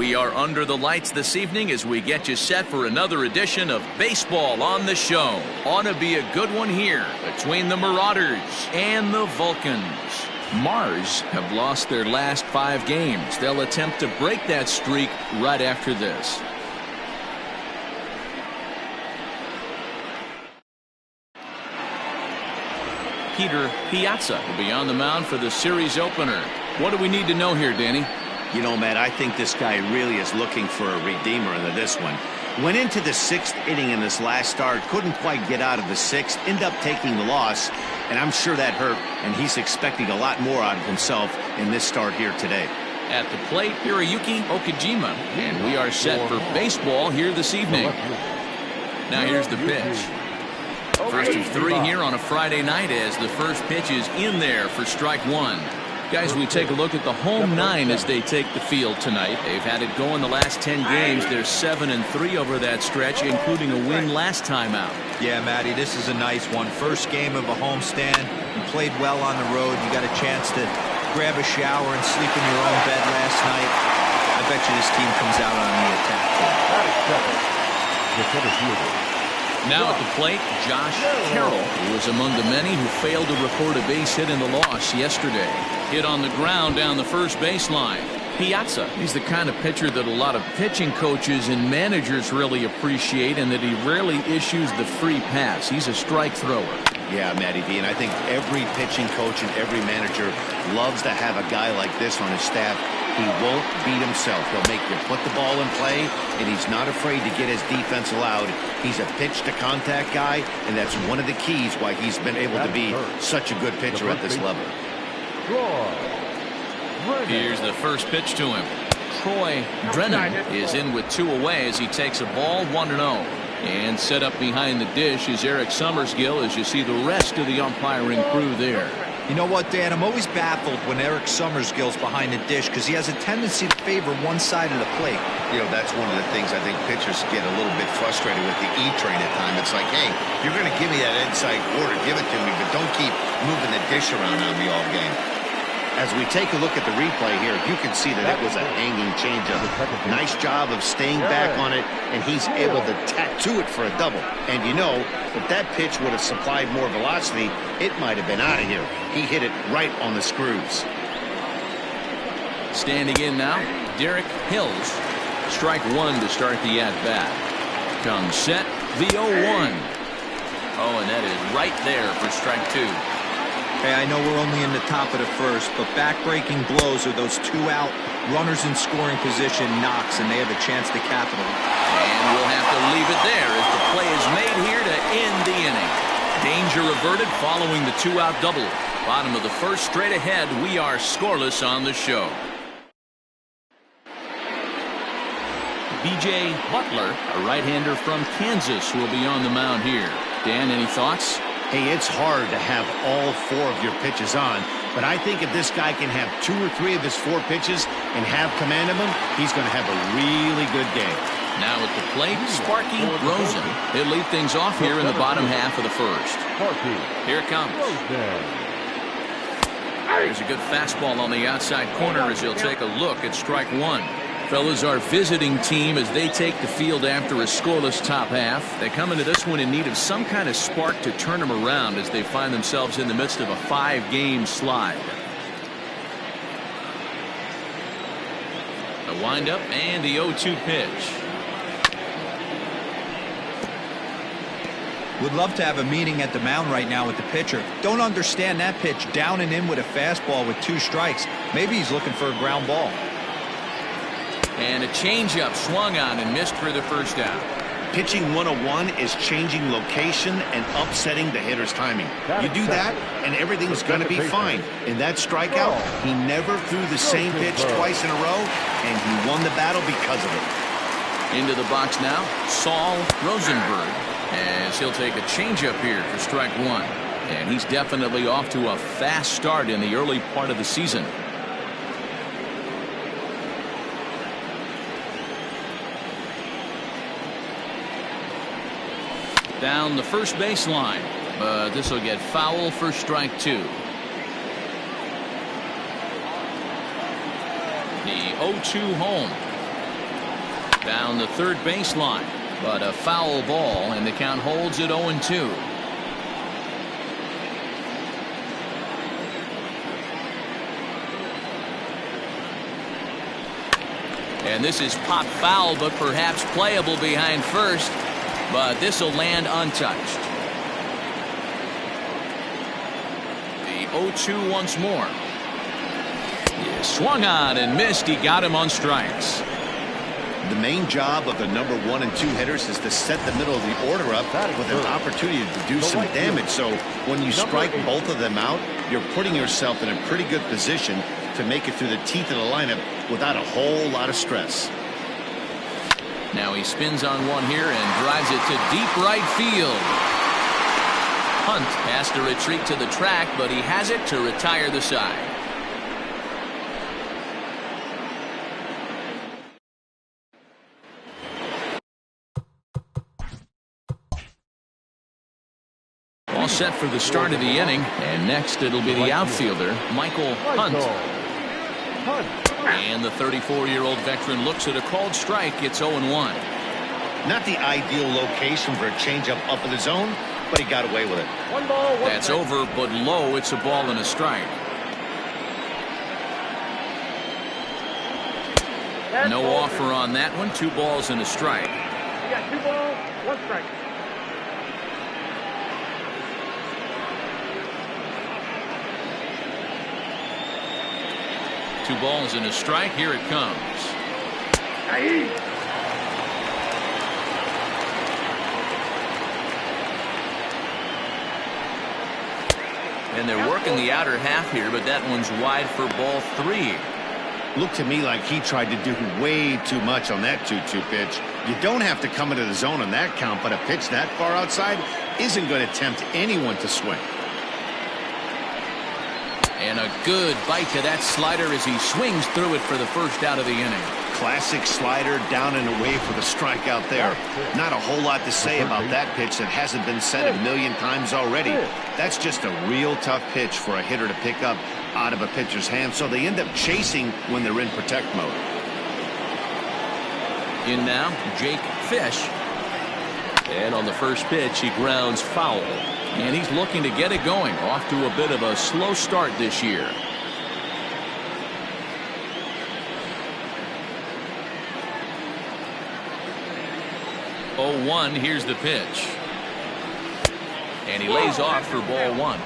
We are under the lights this evening as we get you set for another edition of Baseball on the Show. Ought to be a good one here between the Marauders and the Vulcans. Mars have lost their last 5 games. They'll attempt to break that streak right after this. Peter Piazza will be on the mound for the series opener. What do we need to know here, Danny? You know, Matt, I think this guy really is looking for a redeemer into this one. Went into the 6th inning in this last start, couldn't quite get out of the 6th, ended up taking the loss, and I'm sure that hurt, and he's expecting a lot more out of himself in this start here today. At the plate, Hiroyuki Okajima, and we are set for baseball here this evening. Now here's the pitch. First of 3 here on a Friday night as the first pitch is in there for strike 1. Guys, we take a look at the home 9 as they take the field tonight. They've had it go in the last 10 games. They're 7-3 over that stretch, including a win last time out. Yeah, Matty, this is a nice one. First game of a homestand. You played well on the road. You got a chance to grab a shower and sleep in your own bed last night. I bet you this team comes out on the attack. Now at the plate, Josh Carroll, who was among the many who failed to record a base hit in the loss yesterday. Hit on the ground down the first baseline. Piazza, he's the kind of pitcher that a lot of pitching coaches and managers really appreciate, and that he rarely issues the free pass. He's a strike thrower. Yeah, Matty V, and I think every pitching coach and every manager loves to have a guy like this on his staff. He won't beat himself. He'll make you put the ball in play, and he's not afraid to get his defense allowed. He's a pitch-to-contact guy, and that's one of the keys why he's been able to be such a good pitcher at this level. Here's the first pitch to him. Troy Drennan is in with 2 away as he takes a ball 1-0. And set up behind the dish is Eric Summersgill as you see the rest of the umpiring crew there. You know what, Dan? I'm always baffled when Eric Summersgill's behind the dish because he has a tendency to favor one side of the plate. You know, that's one of the things I think pitchers get a little bit frustrated with the E-train at times. It's like, hey, you're going to give me that inside quarter, give it to me, but don't keep moving the dish around on me all game. As we take a look at the replay here, you can see that it was a hanging changeup. Nice job of staying back on it, and he's able to tattoo it for a double. And you know, if that pitch would have supplied more velocity, it might have been out of here. He hit it right on the screws. Standing in now, Derek Hills. Strike 1 to start the at-bat. Comes set, the 0-1. Oh, and that is right there for strike 2. Hey, I know we're only in the top of the first, but back-breaking blows are those 2-out runners in scoring position knocks, and they have a chance to capitalize. And we'll have to leave it there as the play is made here to end the inning. Danger averted following the 2-out double. Bottom of the first, straight ahead, we are scoreless on the show. B.J. Butler, a right-hander from Kansas, will be on the mound here. Dan, any thoughts? Hey, it's hard to have all 4 of your pitches on, but I think if this guy can have 2 or 3 of his 4 pitches and have command of them, he's going to have a really good game. Now at the plate, Sparky Rosen. He'll lead things off here in the bottom half of the first. Here it comes. There's a good fastball on the outside corner as he'll take a look at strike 1. Fellas, our visiting team, as they take the field after a scoreless top half, they come into this one in need of some kind of spark to turn them around as they find themselves in the midst of a 5-game slide. The windup and the 0-2 pitch. Would love to have a meeting at the mound right now with the pitcher. Don't understand that pitch down and in with a fastball with 2 strikes. Maybe he's looking for a ground ball. And a changeup swung on and missed for the first out. Pitching 101 is changing location and upsetting the hitter's timing. You do that, and everything's going to be fine. In that strikeout, he never threw the same pitch twice in a row, and he won the battle because of it. Into the box now, Saul Rosenberg, as he'll take a changeup here for strike 1. And he's definitely off to a fast start in the early part of the season. Down the first baseline, but this will get foul for strike 2. The 0-2 home. Down the third baseline, but a foul ball, and the count holds at 0-2. And this is pop foul, but perhaps playable behind first. But this will land untouched. The 0-2 once more. He swung on and missed. He got him on strikes. The main job of the number 1 and 2 hitters is to set the middle of the order up with an opportunity to do some damage. So when you strike both of them out, you're putting yourself in a pretty good position to make it through the teeth of the lineup without a whole lot of stress. Now he spins on one here and drives it to deep right field. Hunt has to retreat to the track, but he has it to retire the side. All set for the start of the inning, and next it'll be the outfielder, Michael Hunt. And the 34-year-old veteran looks at a called strike. It's 0-1. Not the ideal location for a changeup up in the zone, but he got away with it. That's over, but low. It's a ball and a strike. No offer on that one. 2 balls and a strike. You got 2 balls, 1 strike. Two balls and a strike. Here it comes. And they're working the outer half here, but that one's wide for ball 3. Looked to me like he tried to do way too much on that 2-2 pitch. You don't have to come into the zone on that count, but a pitch that far outside isn't going to tempt anyone to swing. And a good bite to that slider as he swings through it for the first out of the inning. Classic slider down and away for the strikeout there. Not a whole lot to say about that pitch that hasn't been said a million times already. That's just a real tough pitch for a hitter to pick up out of a pitcher's hand, so they end up chasing when they're in protect mode. In now, Jake Fish. And on the first pitch, he grounds foul. And he's looking to get it going. Off to a bit of a slow start this year. Oh, 1. Here's the pitch. And he lays off for ball 1.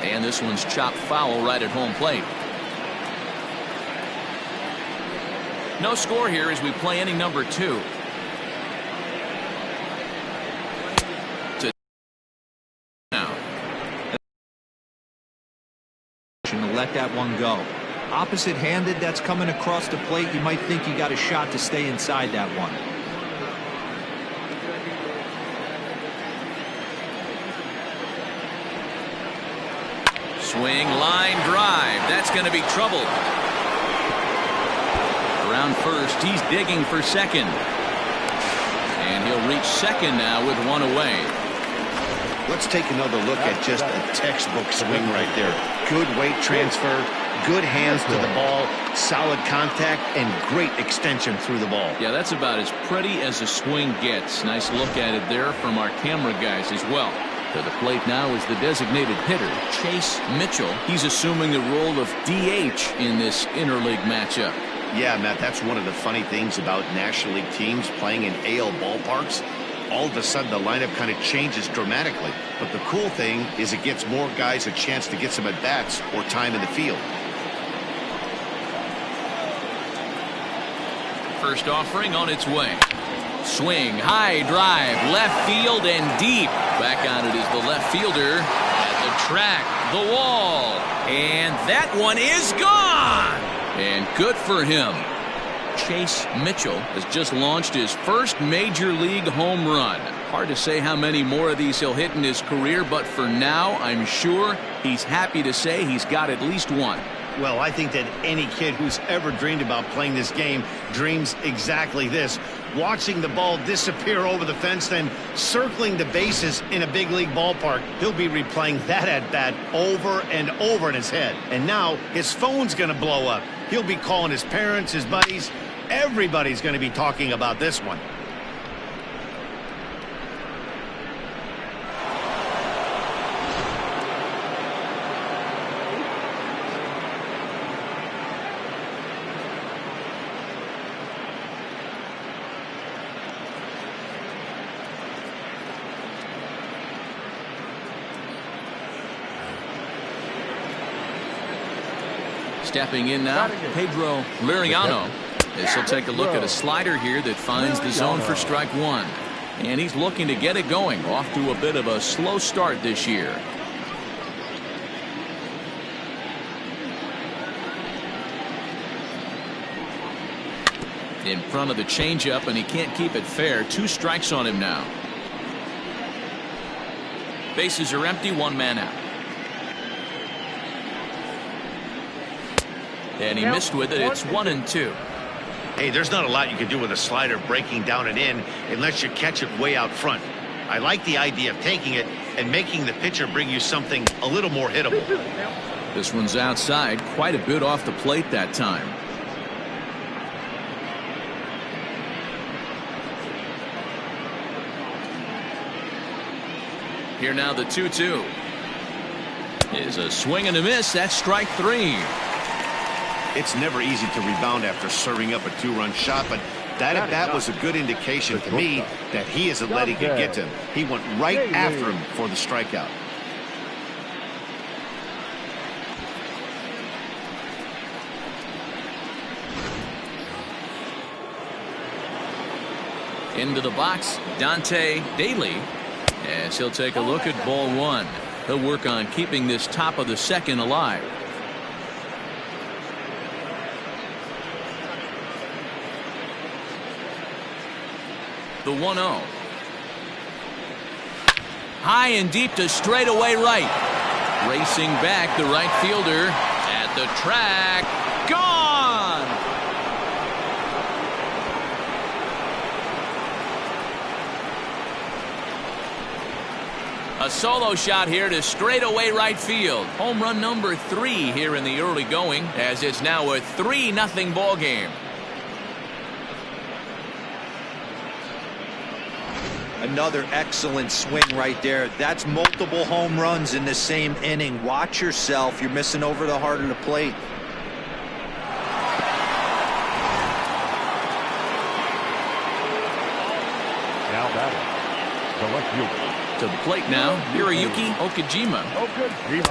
And this one's chopped foul right at home plate. No score here as we play inning number 2. Now. Let that one go. Opposite-handed, that's coming across the plate. You might think you got a shot to stay inside that one. Swing, line drive. That's going to be trouble. Around first, he's digging for second. And he'll reach second now with 1 away. Let's take another look at just a textbook swing right there. Good weight transfer, good hands to the ball, solid contact, and great extension through the ball. Yeah, that's about as pretty as a swing gets. Nice look at it there from our camera guys as well. To the plate now is the designated hitter, Chase Mitchell. He's assuming the role of DH in this interleague matchup. Yeah, Matt, that's one of the funny things about National League teams playing in AL ballparks. All of a sudden, the lineup kind of changes dramatically. But the cool thing is it gets more guys a chance to get some at-bats or time in the field. First offering on its way. Swing, high drive, left field and deep. Back on it is the left fielder at the track, the wall. And that one is gone. And good for him. Chase Mitchell has just launched his first major league home run. Hard to say how many more of these he'll hit in his career, but for now, I'm sure he's happy to say he's got at least one. Well, I think that any kid who's ever dreamed about playing this game dreams exactly this. watching the ball disappear over the fence, then circling the bases in a big league ballpark. He'll be replaying that at-bat over and over in his head. And now his phone's going to blow up. He'll be calling his parents, his buddies. Everybody's going to be talking about this one. Stepping in now, Pedro Liriano, as he'll take a look at a slider here that finds the zone for strike one. And he's looking to get it going, off to a bit of a slow start this year. In front of the changeup, and he can't keep it fair. 2 strikes on him now. Bases are empty, 1 man out. And he missed with it. It's 1-2. Hey, there's not a lot you can do with a slider breaking down and in unless you catch it way out front. I like the idea of taking it and making the pitcher bring you something a little more hittable. This one's outside, quite a bit off the plate that time. Here now the 2-2 is a swing and a miss. That's strike 3. It's never easy to rebound after serving up a 2-run shot, but that at-bat was a good indication to me that he isn't letting it get to him. He went right after him for the strikeout. Into the box, Dante Daly, as he'll take a look at ball 1. He'll work on keeping this top of the second alive. The 1-0. High and deep to straightaway right. Racing back, the right fielder at the track. Gone! A solo shot here to straightaway right field. Home run number 3 here in the early going, as it's now a 3-0 ball game. Another excellent swing right there. That's multiple home runs in the same inning. Watch yourself. You're missing over the heart of the plate. Now batting, the left fielder. To the plate now, Hiroyuki Okajima,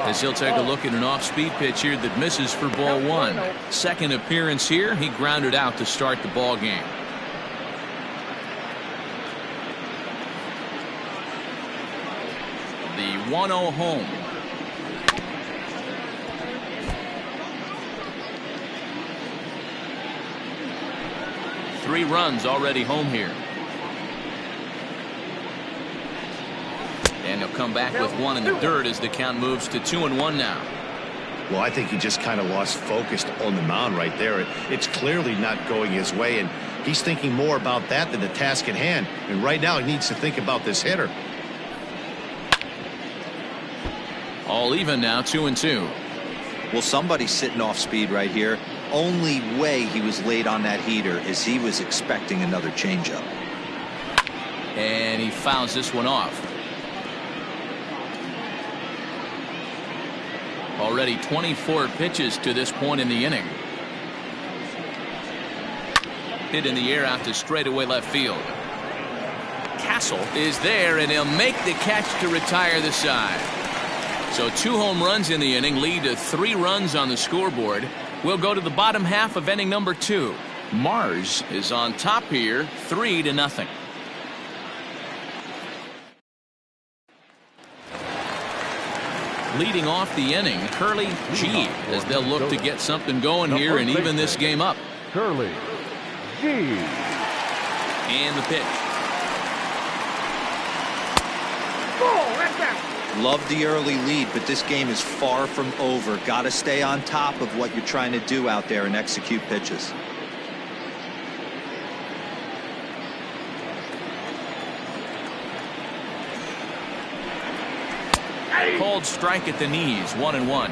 as he'll take a look at an off-speed pitch here that misses for ball 1. Second appearance here, he grounded out to start the ball game. The 1-0 home. Three runs already home here. And he'll come back with 1 in the dirt as the count moves to 2-1 now. Well, I think he just kind of lost focus on the mound right there. It's clearly not going his way, and he's thinking more about that than the task at hand. And right now he needs to think about this hitter. All even now, 2-2. Well, somebody's sitting off speed right here. Only way he was late on that heater is he was expecting another changeup. And he fouls this one off. Already 24 pitches to this point in the inning. Hit in the air out to straightaway left field. Castle is there, and he'll make the catch to retire the side. So 2 home runs in the inning lead to 3 runs on the scoreboard. We'll go to the bottom half of inning number 2. Mars is on top here, 3-0. Leading off the inning, Curly G, as they'll look to get something going here and even this game up. Curly G. And the pitch. Love the early lead, but this game is far from over. Got to stay on top of what you're trying to do out there and execute pitches. called strike at the knees, 1-1.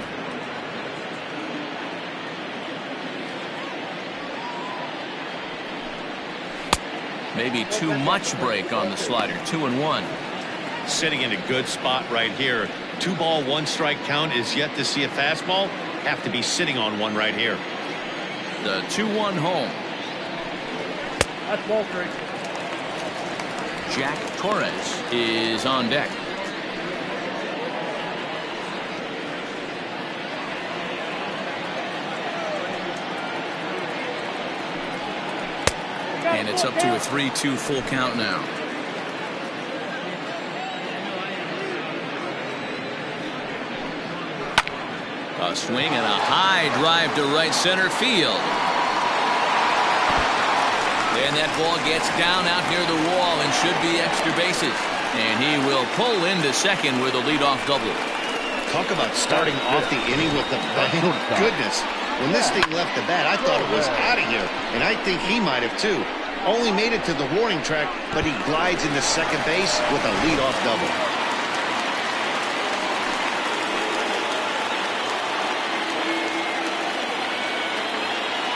Maybe too much break on the slider, 2-1. Sitting in a good spot right here. 2-ball, 1-strike count is yet to see a fastball. Have to be sitting on one right here. The 2-1 home. That's ball 3. Jack Torres is on deck. And it's up to a 3-2 full count now. A swing and a high drive to right center field. And that ball gets down out near the wall and should be extra bases. And he will pull into second with a leadoff double. Talk about starting off the inning with the bang. Goodness. When this thing left the bat, I thought it was out of here. And I think he might have too. Only made it to the warning track, but he glides into second base with a leadoff double.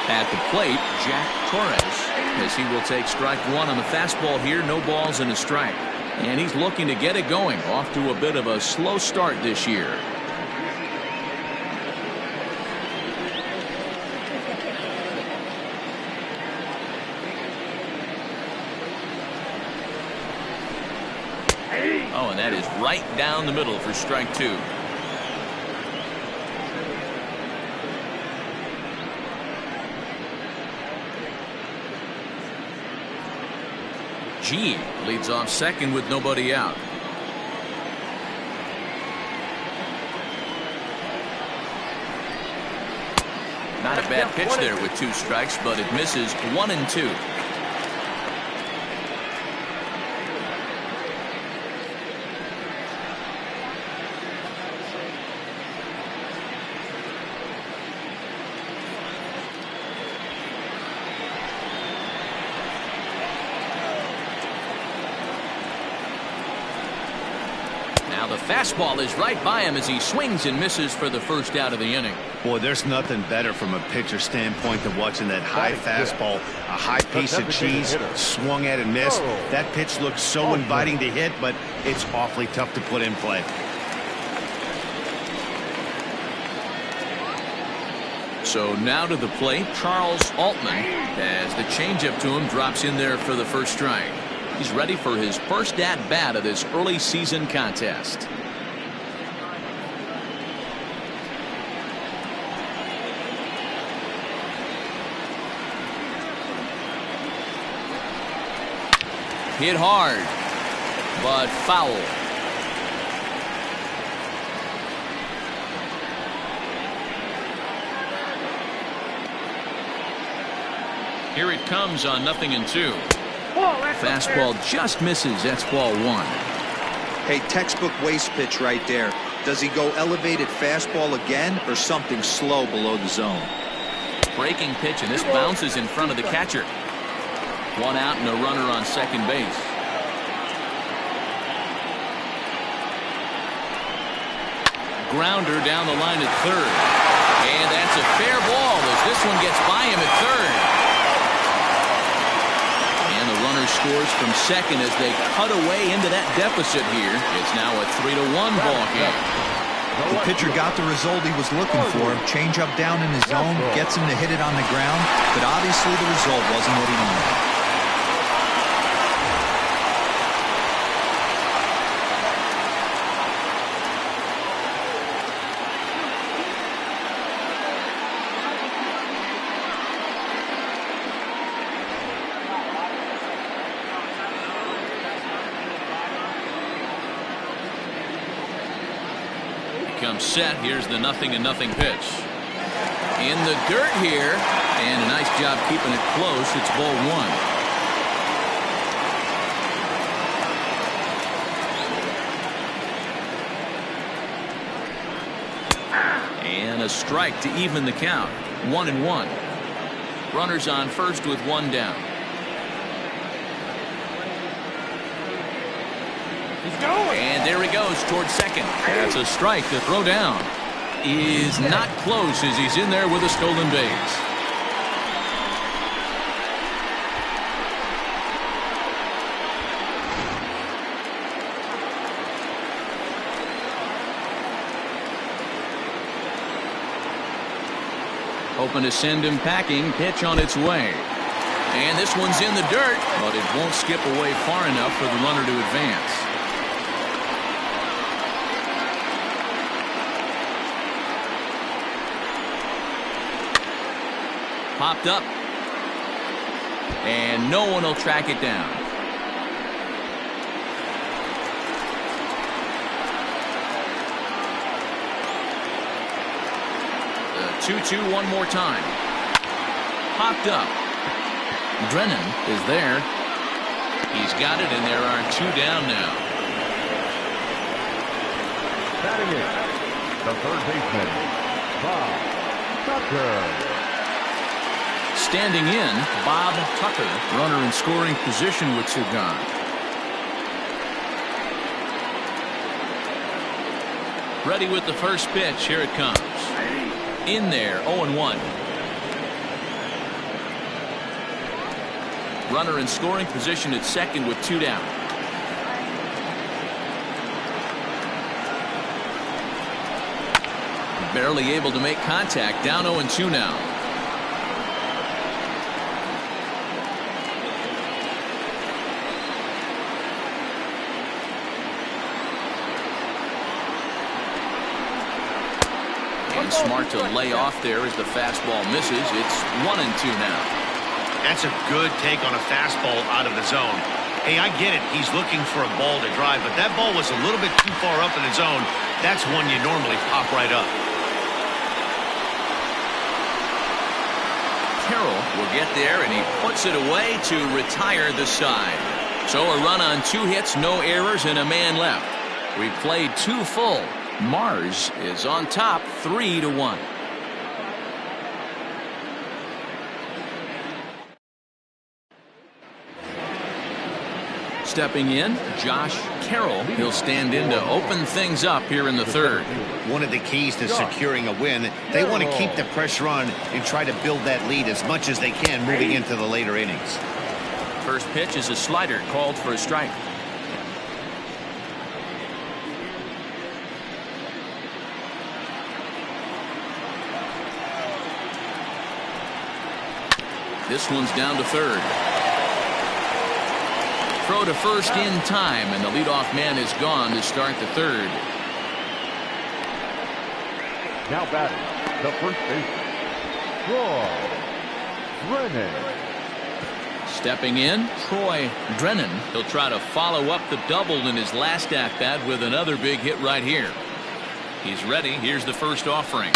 At the plate, Jack Torres, as he will take strike one on the fastball here. No balls and a strike. And he's looking to get it going. Off to a bit of a slow start this year. Oh, and that is right down the middle for strike two. G leads off second with nobody out. Not a bad pitch there with 2 strikes, but it misses 1-2. The fastball is right by him as he swings and misses for the first out of the inning. Boy, there's nothing better from a pitcher standpoint than watching that high fastball, a high piece of cheese, swung at and missed. That pitch looks so inviting to hit, but it's awfully tough to put in play. So now to the plate, Charles Altman, as the changeup to him drops in there for the first strike. He's ready for his first at-bat of this early season contest. Hit hard, but foul. Here it comes on 0-2. Fastball just misses. That's ball 1. Hey, textbook waste pitch right there. Does he go elevated fastball again or something slow below the zone? Breaking pitch, and this bounces in front of the catcher. 1 out and a runner on second base. Grounder down the line at third. And that's a fair ball as this one gets by him at third. And the runner scores from second as they cut away into that deficit here. It's now a 3-1 ball game. The pitcher got the result he was looking for. Change up down in his zone, gets him to hit it on the ground, but obviously the result wasn't what he wanted. Comes set. Here's the 0-0 pitch. In the dirt here, and a nice job keeping it close. It's ball 1. And a strike to even the count. 1-1. Runners on first with 1 down. He's going. And there he goes towards second. That's a strike. The throw down is not close as he's in there with a stolen base. Hoping to send him packing. Pitch on its way. And this one's in the dirt, but it won't skip away far enough for the runner to advance. Popped up. And no one will track it down. The 2-2 one more time. Popped up. Drennan is there. He's got it, and there are 2 down now. Batting it, the third baseman, Bob Tucker. Standing in, Bob Tucker, runner in scoring position with 2 gone. Ready with the first pitch. Here it comes. In there, 0-1. Runner in scoring position at second with 2 down. Barely able to make contact. Down 0-2 now. And smart to lay off there as the fastball misses. It's 1-2 now. That's a good take on a fastball out of the zone. Hey, I get it. He's looking for a ball to drive, but that ball was a little bit too far up in the zone. That's one you normally pop right up. Carroll will get there, and he puts it away to retire the side. So a run on 2 hits, no errors, and a man left. We've played 2 full. Mars is on top 3-1. Stepping in, Josh Carroll. He'll stand in to open things up here in the third. One of the keys to securing a win, they want to keep the pressure on and try to build that lead as much as they can moving into the later innings. First pitch is a slider called for a strike. This one's down to third. Throw to first in time, and the leadoff man is gone to start the third. Now batting, the first baseman, Troy Drennan. Stepping in, Troy Drennan. He'll try to follow up the double in his last at-bat with another big hit right here. He's ready. Here's the first offering.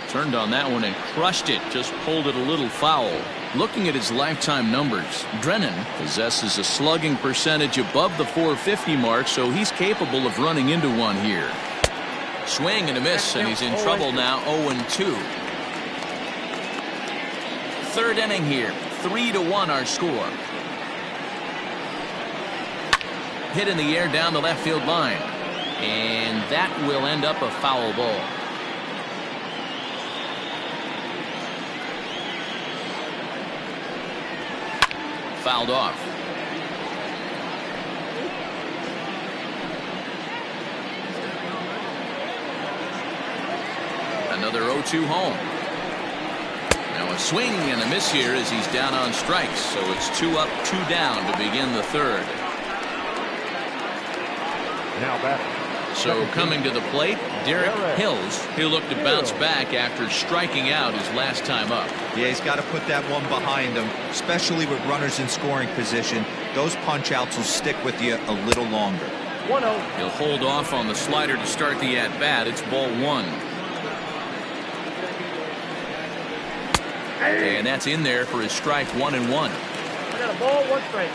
Turned on that one and crushed it. Just pulled it a little foul. Looking at his lifetime numbers, Drennan possesses a slugging percentage above the .450 mark, so he's capable of running into one here. Swing and a miss, and he's in trouble now. 0-2. Third inning here. 3-1 our score. Hit in the air down the left field line, and that will end up a foul ball. Fouled off. Another 0-2 home. Now a swing and a miss here as he's down on strikes, so it's 2 up, 2 down to begin the third. Now batting. So coming to the plate, Derek Hills. He'll look to bounce back after striking out his last time up. Yeah, he's got to put that one behind him, especially with runners in scoring position. Those punch-outs will stick with you a little longer. 1-0. He'll hold off on the slider to start the at-bat. It's ball 1. And that's in there for his strike. 1-1. I got a ball, 1 strike.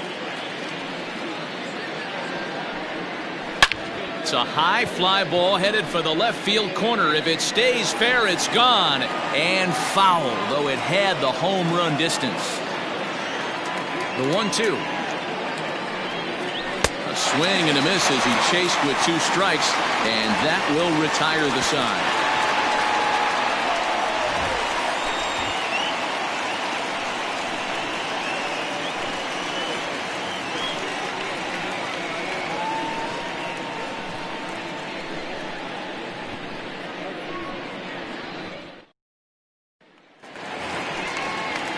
It's a high fly ball headed for the left field corner. If it stays fair, it's gone. And foul, though it had the home run distance. The 1-2. A swing and a miss as he chased with 2 strikes, and that will retire the side.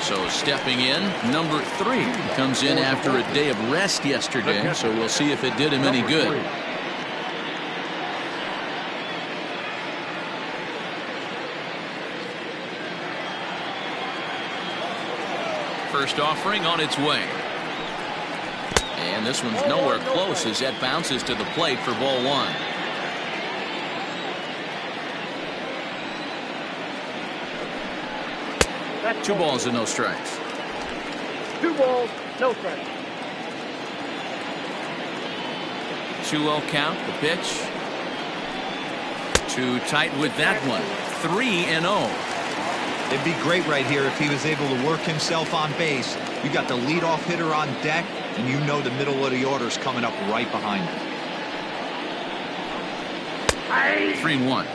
So stepping in, number 3 comes in after a day of rest yesterday, so we'll see if it did him any good. First offering on its way. And this one's nowhere close as that bounces to the plate for ball 1. That's 2 balls and no strikes. 2 balls, no strikes. 2-0 count, the pitch. Too tight with that one. 3-0. It'd be great right here if he was able to work himself on base. You got the leadoff hitter on deck, and you know the middle of the order's coming up right behind him. 3-1.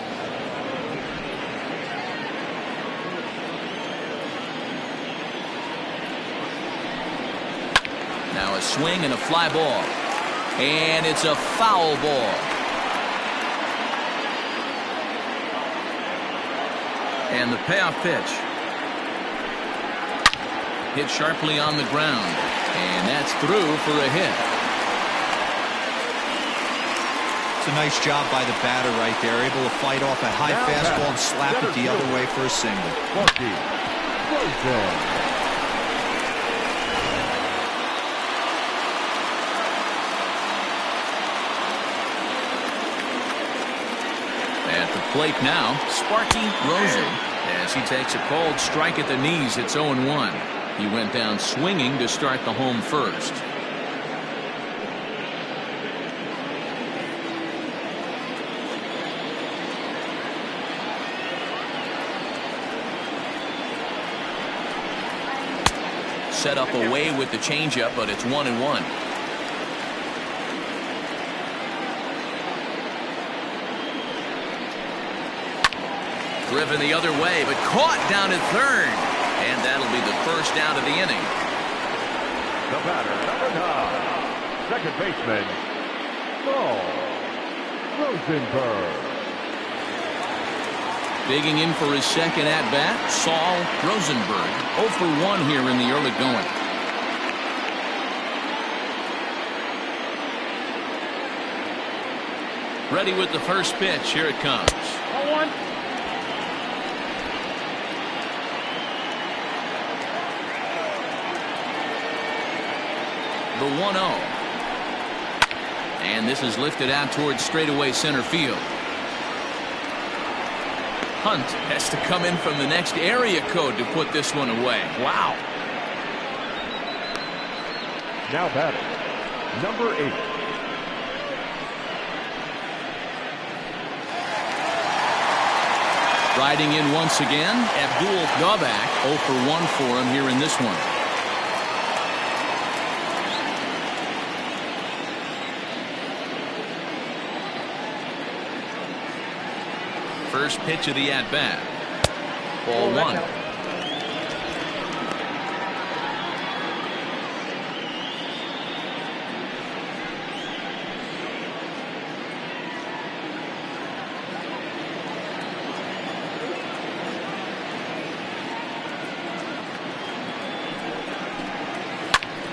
Now a swing and a fly ball. And it's a foul ball. And the payoff pitch. Hit sharply on the ground. And that's through for a hit. It's a nice job by the batter right there. Able to fight off a high fastball and slap it the other way for a single. At the plate now, Sparky Rosen, as he takes a cold strike at the knees. It's 0-1. He went down swinging to start the home first. Set up away with the changeup, but it's 1-1. Driven the other way, but caught down at third. And that'll be the first out of the inning. The batter, number 9, second baseman, Saul Rosenberg. Digging in for his second at-bat, Saul Rosenberg. 0 for 1 here in the early going. Ready with the first pitch. Here it comes. 1. The 1-0. And this is lifted out towards straightaway center field. Hunt has to come in from the next area code to put this one away. Wow. Now batting, number 8. Riding in once again, Abdul Gabak. 0 for 1 for him here in this one. First pitch of the at-bat. Ball 1.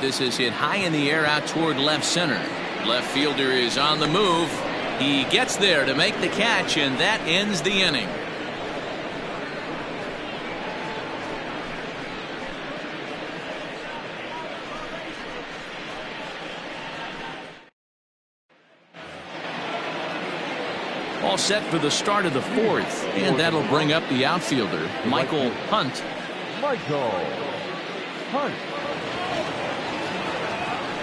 This is hit high in the air out toward left center. Left fielder is on the move. He gets there to make the catch, and that ends the inning. All set for the start of the 4th, and that'll bring up the outfielder, Michael Hunt. Michael Hunt.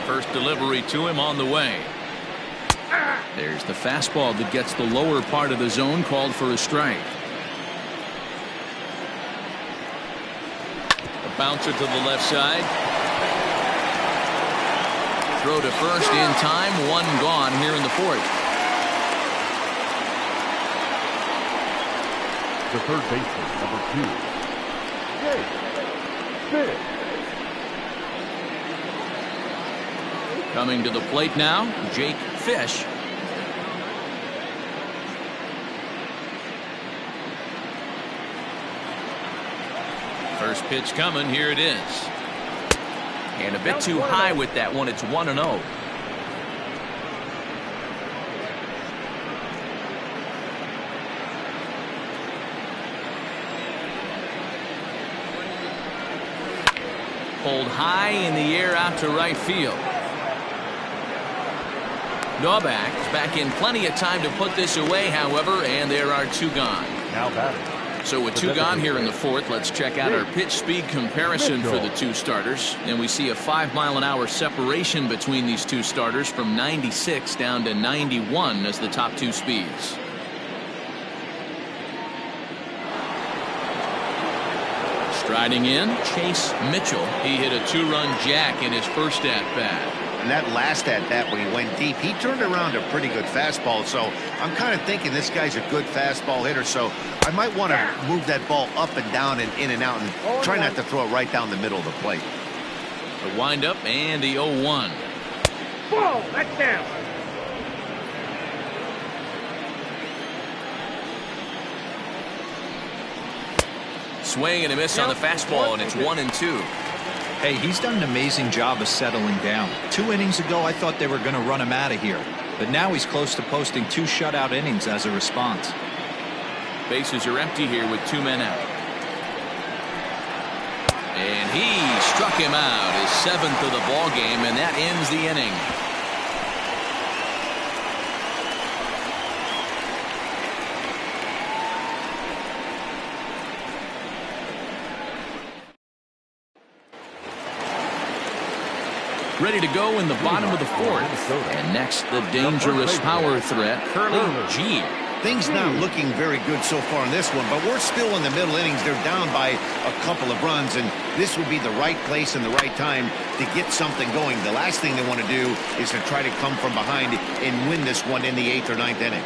First delivery to him on the way. There's the fastball that gets the lower part of the zone, called for a strike. A bouncer to the left side. throw to first in time. One gone here in the fourth. The third baseman, number 2, Jake Fish. Coming to the plate now, Jake Fish. First pitch coming. Here it is. And a bit too high with that one. It's 1-0. Pulled high in the air out to right field. Novak's back in plenty of time to put this away, however, and there are 2 gone. Now batting. So with 2 gone here in the fourth, let's check out our pitch speed comparison for the 2 starters. And we see a 5-mile-an-hour separation between these 2 starters from 96 down to 91 as the top 2 speeds. Striding in, Chase Mitchell. He hit a 2-run jack in his first at-bat. And that last at-bat when he went deep, he turned around a pretty good fastball. So I'm kind of thinking this guy's a good fastball hitter. So I might want to move that ball up and down and in and out and try not to throw it right down the middle of the plate. The windup and the 0-1. Whoa, that's down. Swing and a miss on the fastball, and it's 1-2. Hey, he's done an amazing job of settling down. 2 innings ago, I thought they were going to run him out of here. But now he's close to posting 2 shutout innings as a response. Bases are empty here with 2 men out. And he struck him out, his 7th of the ball game, and that ends the inning. Ready to go in the bottom of the fourth. And next, the dangerous power threat, Curly G. Things not looking very good so far in this one, but we're still in the middle innings. They're down by a couple of runs, and this would be the right place and the right time to get something going. The last thing they want to do is to try to come from behind and win this one in the 8th or 9th inning.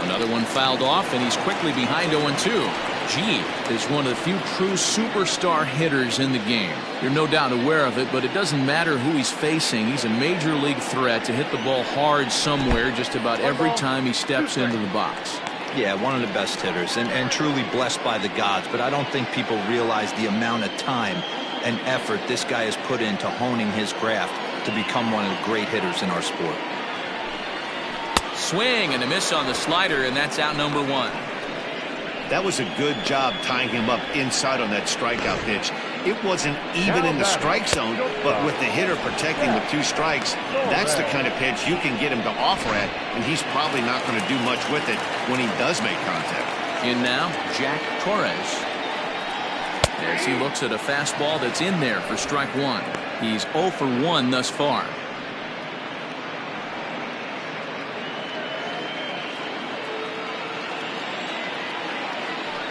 Another one fouled off, and he's quickly behind 0-2. G is one of the few true superstar hitters in the game. You're no doubt aware of it, but it doesn't matter who he's facing. He's a major league threat to hit the ball hard somewhere just about every time he steps into the box. Yeah, one of the best hitters and truly blessed by the gods, but I don't think people realize the amount of time and effort this guy has put into honing his craft to become one of the great hitters in our sport. Swing and a miss on the slider, and that's out number 1. That was a good job tying him up inside on that strikeout pitch. It wasn't even in the strike zone, but with the hitter protecting with 2 strikes, that's the kind of pitch you can get him to offer at, and he's probably not going to do much with it when he does make contact. In now, Jack Torres. As he looks at a fastball that's in there for strike 1. He's 0 for 1 thus far.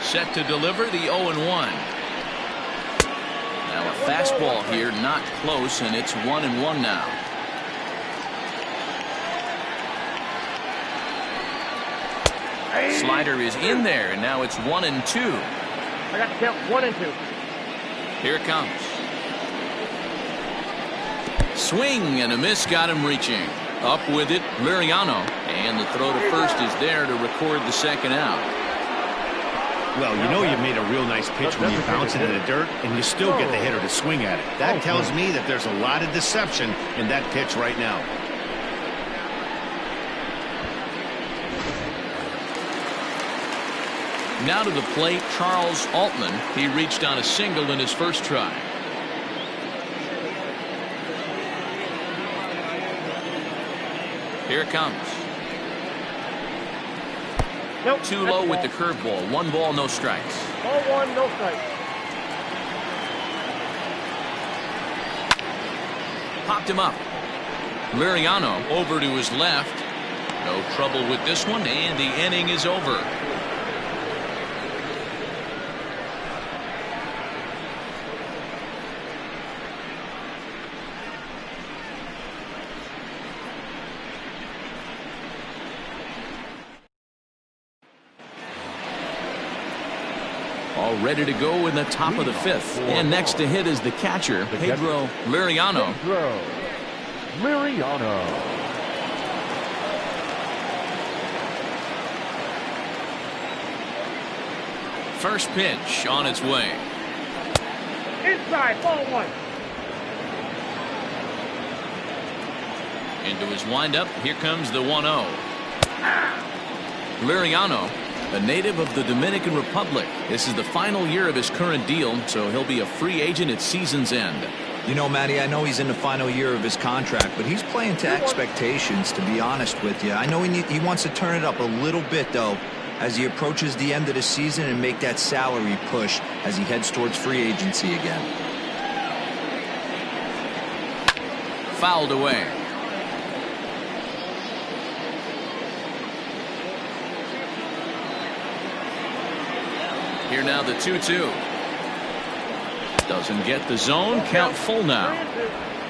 Set to deliver the 0-1. Now a fastball here, not close, and it's 1-1 now. Slider is in there, and now it's 1-2. I got to count 1 and 2. Here it comes. Swing and a miss, got him reaching. Up with it, Liriano, and the throw to first is there to record the 2nd out. Well, you know you made a real nice pitch when you bounce it in the dirt, and you still get the hitter to swing at it. That tells me that there's a lot of deception in that pitch right now. Now to the plate, Charles Altman. He reached on a single in his first try. Here it comes. Nope, Too low with the curveball. 1 ball, no strikes. Ball 1, no strikes. Popped him up. Liriano over to his left. No trouble with this one, and the inning is over. all ready to go in the top of the fifth. And next to hit is the catcher, Pedro Liriano. Pedro Liriano. First pitch on its way. Inside, ball one. Into his windup, here comes the 1-0. Liriano, a native of the Dominican Republic. This is the final year of his current deal, so he'll be a free agent at season's end. You know, Matty, I know he's in the final year of his contract, but he's playing to expectations, to be honest with you. I know he wants to turn it up a little bit, though, as he approaches the end of the season and make that salary push as he heads towards free agency again. Fouled away. Here now the 2-2. Doesn't get the zone. Count full now.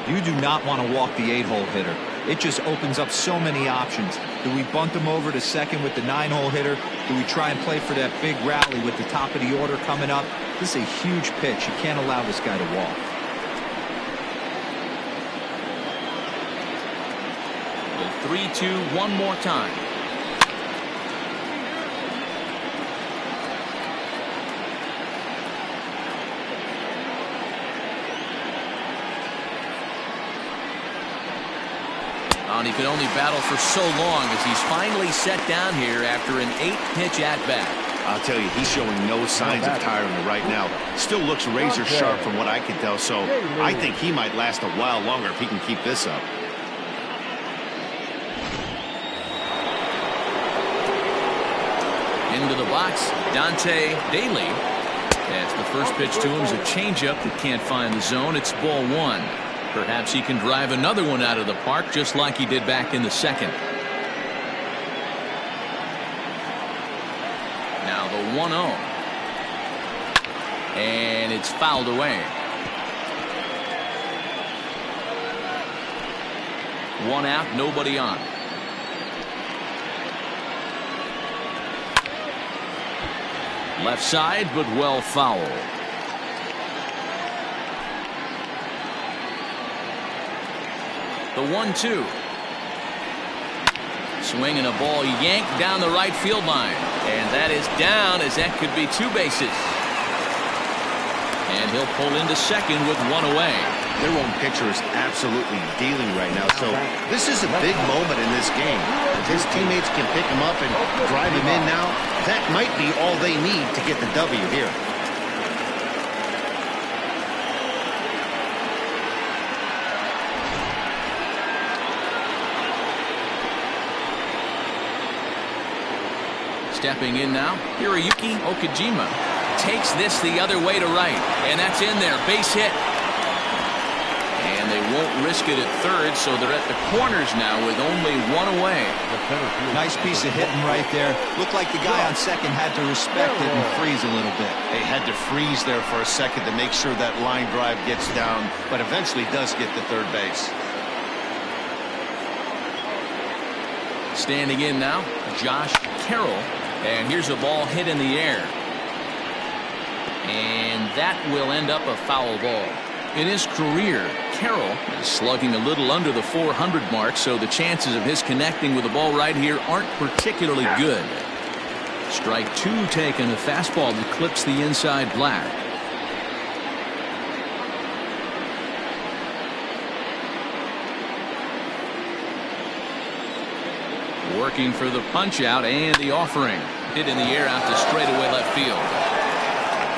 You do not want to walk the 8-hole hitter. It just opens up so many options. Do we bunt him over to second with the 9-hole hitter? Do we try and play for that big rally with the top of the order coming up? This is a huge pitch. You can't allow this guy to walk. The 3-2 one more time. And he could only battle for so long as he's finally set down here after an 8-pitch at-bat. I'll tell you, he's showing no signs of tiring right now. Still looks razor sharp from what I can tell, so I think he might last a while longer if he can keep this up. Into the box, Dante Daly. As the first pitch to him is a changeup that can't find the zone. It's ball one. Perhaps he can drive another one out of the park just like he did back in the second. Now the 1-0. And it's fouled away. One out, nobody on. Left side, but well fouled. The 1-2. Swinging a ball yanked down the right field line. And that is down, as that could be 2 bases. And he'll pull into second with one away. Their own pitcher is absolutely dealing right now, so this is a big moment in this game. If his teammates can pick him up and drive him in now, that might be all they need to get the W here. Stepping in now, Hiroyuki Okajima takes this the other way to right, and that's in there, base hit. And they won't risk it at third, so they're at the corners now with only one away. Nice piece of hitting right there. Looked like the guy on second had to respect it and freeze a little bit. They had to freeze there for a second to make sure that line drive gets down, but eventually does get to third base. Standing in now, Josh Carroll. And here's a ball hit in the air. And that will end up a foul ball. In his career, Carroll is slugging a little under the 400 mark, so the chances of his connecting with the ball right here aren't particularly good. Strike 2 taken, a fastball that clips the inside black. Working for the punch out and the offering. Hit in the air out to straightaway left field.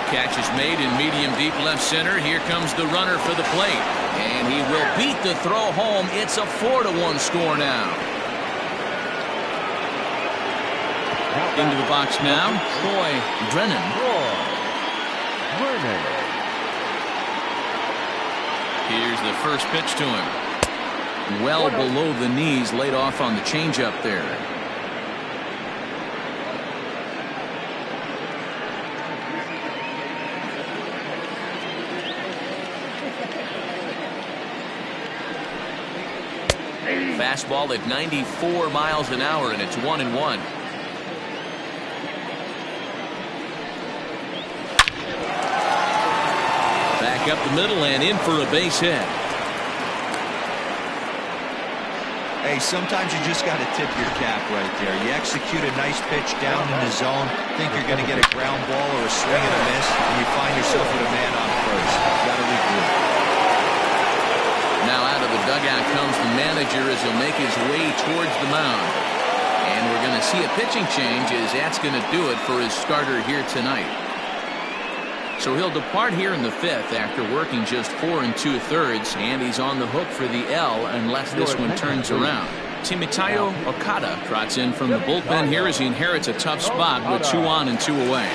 Catch is made in medium deep left center. Here comes the runner for the plate. And he will beat the throw home. It's a 4-1 score now. Into the box now, Troy Drennan. Here's the first pitch to him. Well below the knees, laid off on the changeup there. Fastball at 94 miles an hour, and it's 1-1. up the middle and in for a base hit. Hey, sometimes you just got to tip your cap right there. You execute a nice pitch down in the zone, think you're going to get a ground ball or a swing and a miss, and you find yourself with a man on first. Got to regroup. Now out of the dugout comes the manager as he'll make his way towards the mound. And we're going to see a pitching change as that's going to do it for his starter here tonight. So he'll depart here in the fifth after working just 4 2/3, and he's on the hook for the L unless this one turns around. Timoteo Okada trots in from the bullpen here as he inherits a tough spot with 2 on and 2 away.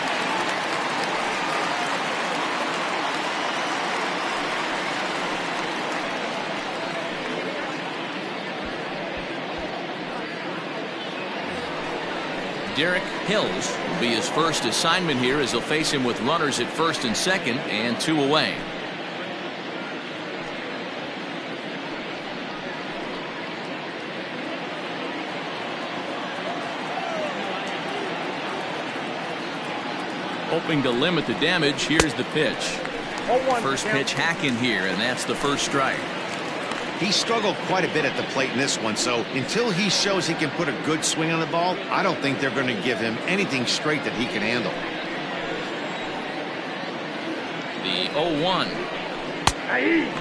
Derek Hills will be his first assignment here as he'll face him with runners at first and second and 2 away. Hoping to limit the damage, here's the pitch. First pitch hacking here, and that's the first strike. He struggled quite a bit at the plate in this one, so until he shows he can put a good swing on the ball, I don't think they're going to give him anything straight that he can handle. The 0-1.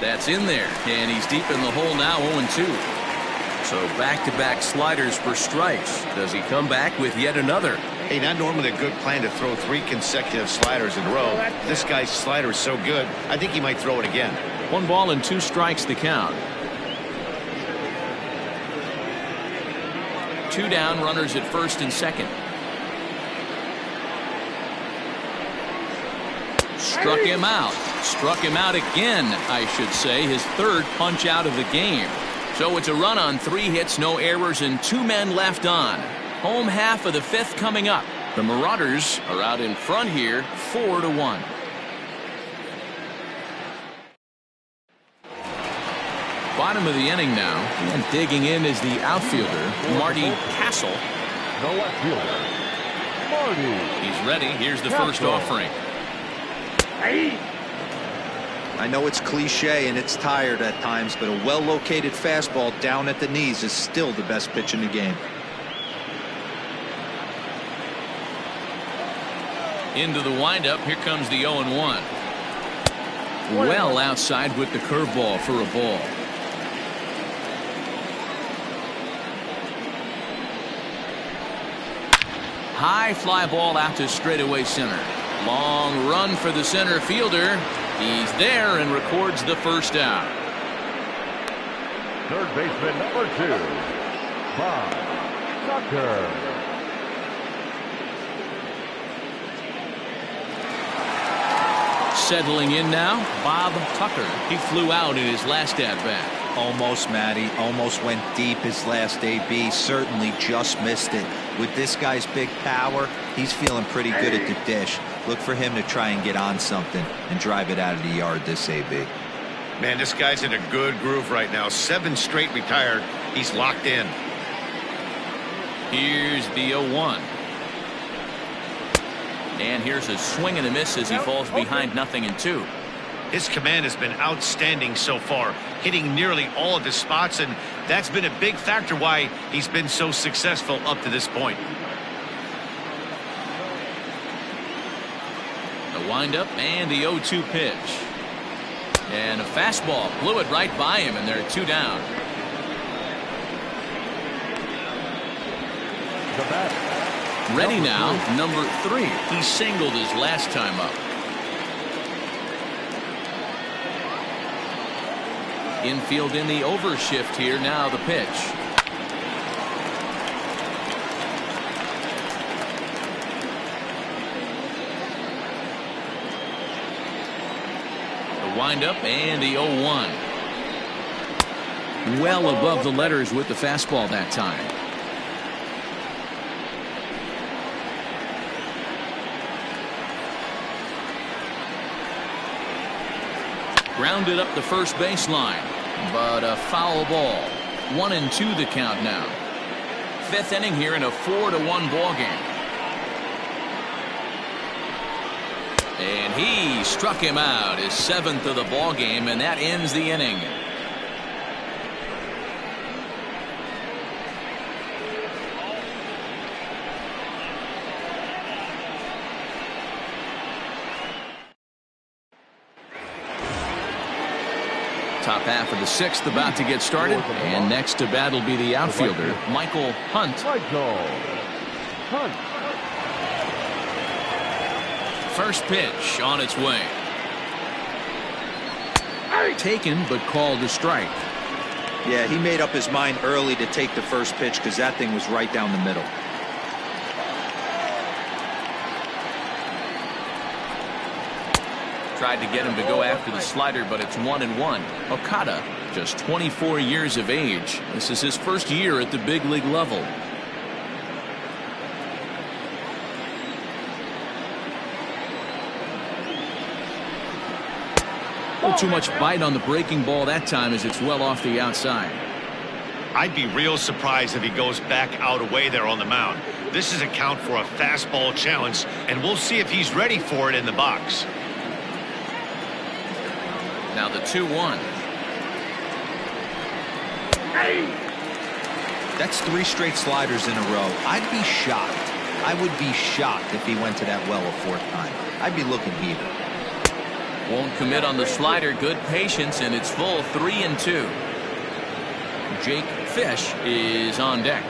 That's in there, and he's deep in the hole now, 0-2. So back-to-back sliders for strikes. Does he come back with yet another? Hey, not normally a good plan to throw 3 consecutive sliders in a row. This guy's slider is so good, I think he might throw it again. 1 ball and 2 strikes to count. 2 down, runners at first and second. Struck him out. Struck him out again, I should say. His 3rd punch out of the game. So it's a run on 3 hits, no errors, and 2 men left on. Home half of the 5th coming up. The Marauders are out in front here, 4-1. Bottom of the inning now, and digging in is the outfielder, Marty Castle. The left fielder, Marty. He's ready. Here's the first offering. I know it's cliche and it's tired at times, but a well-located fastball down at the knees is still the best pitch in the game. Into the windup. Here comes the 0-1. Well outside with the curveball for a ball. High fly ball out to straightaway center. Long run for the center fielder. He's there and records the first out. Third baseman number 2, Bob Tucker. Settling in now, Bob Tucker. He flew out in his last at-bat. Almost, Matty. Almost went deep his last AB. Certainly just missed it. With this guy's big power, he's feeling pretty good at the dish. Look for him to try and get on something and drive it out of the yard this AB. Man, this guy's in a good groove right now. 7 straight retired. He's locked in. Here's the 0-1. And here's a swing and a miss as he falls behind 0-2. His command has been outstanding so far, hitting nearly all of his spots, and that's been a big factor why he's been so successful up to this point. The windup and the 0-2 pitch. And a fastball blew it right by him, and there are 2 down. The bat. Ready now, number 3. He singled his last time up. Infield in the overshift here. Now the pitch. The windup and the 0-1. Well above the letters with the fastball that time. Grounded up the first baseline, but a foul ball. 1-2 the count now. 5th inning here in a 4-1 ball game. And he struck him out, his 7th of the ball game, and that ends the inning. Top half of the 6th about to get started, and next to bat will be the outfielder, Michael Hunt. First pitch on its way. Taken, but called a strike. Yeah, he made up his mind early to take the first pitch because that thing was right down the middle. Tried to get him to go after the slider, but it's 1-1. Okada, just 24 years of age. This is his first year at the big league level. Oh, too much bite on the breaking ball that time as it's well off the outside. I'd be real surprised if he goes back out away there on the mound. This is a count for a fastball challenge, and we'll see if he's ready for it in the box. Now the 2-1. That's 3 straight sliders in a row. I'd be shocked. I would be shocked if he went to that well a 4th time. I'd be looking heated. Won't commit on the slider. Good patience, and it's full 3-2. Jake Fish is on deck.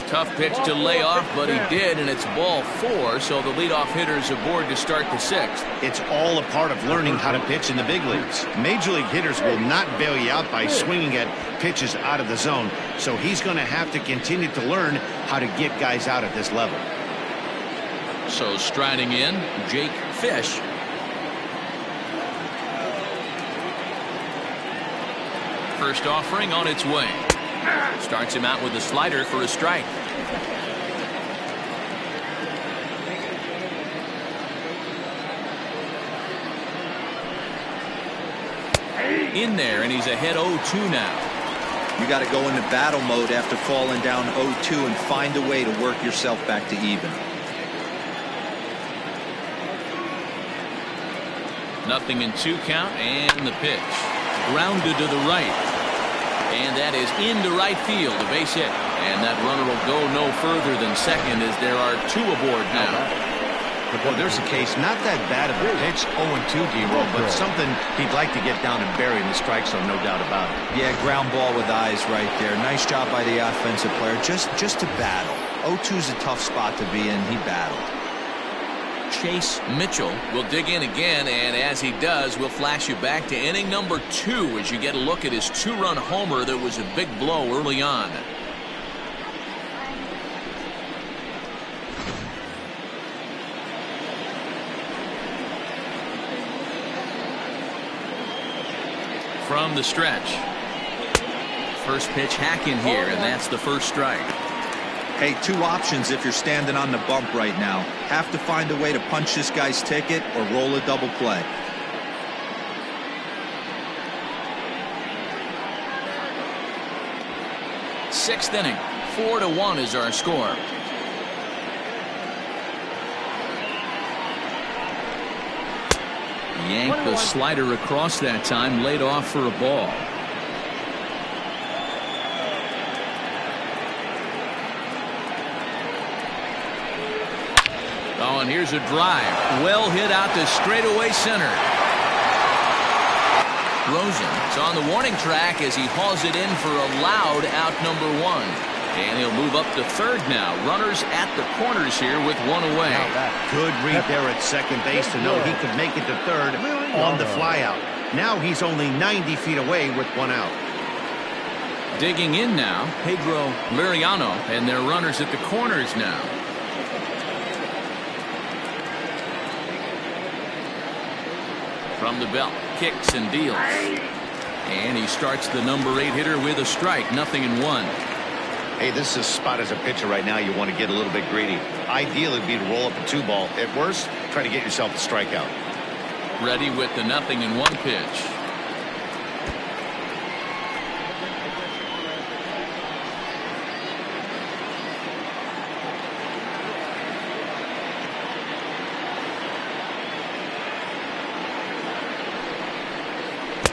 Tough pitch to lay off, but he did, and it's ball 4, so the leadoff hitter's aboard to start the 6th. It's all a part of learning how to pitch in the big leagues. Major league hitters will not bail you out by swinging at pitches out of the zone, so he's going to have to continue to learn how to get guys out at this level. So striding in, Jake Fish. First offering on its way. Starts him out with a slider for a strike. In there, and he's ahead 0-2 now. You got to go into battle mode after falling down 0-2 and find a way to work yourself back to even. 0-2 count, and the pitch. Grounded to the right. And that is into right field, a base hit. And that runner will go no further than second as there are 2 aboard now. Well, there's a case, not that bad of a pitch, 0-2, D-Roll, but something he'd like to get down and bury in the strike zone, no doubt about it. Yeah, ground ball with eyes right there. Nice job by the offensive player, just to battle. 0-2's a tough spot to be in. He battled. Chase Mitchell will dig in again, and as he does, we'll flash you back to inning number 2 as you get a look at his 2-run homer that was a big blow early on. From the stretch. First pitch hack in here, and that's the first strike. Hey, 2 options if you're standing on the bump right now. Have to find a way to punch this guy's ticket or roll a double play. Sixth inning, 4-1 is our score. Yanked the slider across that time, laid off for a ball. Oh, and here's a drive. Well hit out to straightaway center. Rosen is on the warning track as he hauls it in for a loud out number 1. And he'll move up to third now. Runners at the corners here with 1 away. Good read there at second base to know he could make it to third on the flyout. Now he's only 90 feet away with 1 out. Digging in now, Pedro Liriano, and their runners at the corners now. From the belt, kicks and deals. And he starts the number 8 hitter with a strike, 0-1. Hey, this is a spot as a pitcher right now you want to get a little bit greedy. Ideally, it'd be to roll up a 2-ball. At worst, try to get yourself a strikeout. Ready with the 0-1 pitch.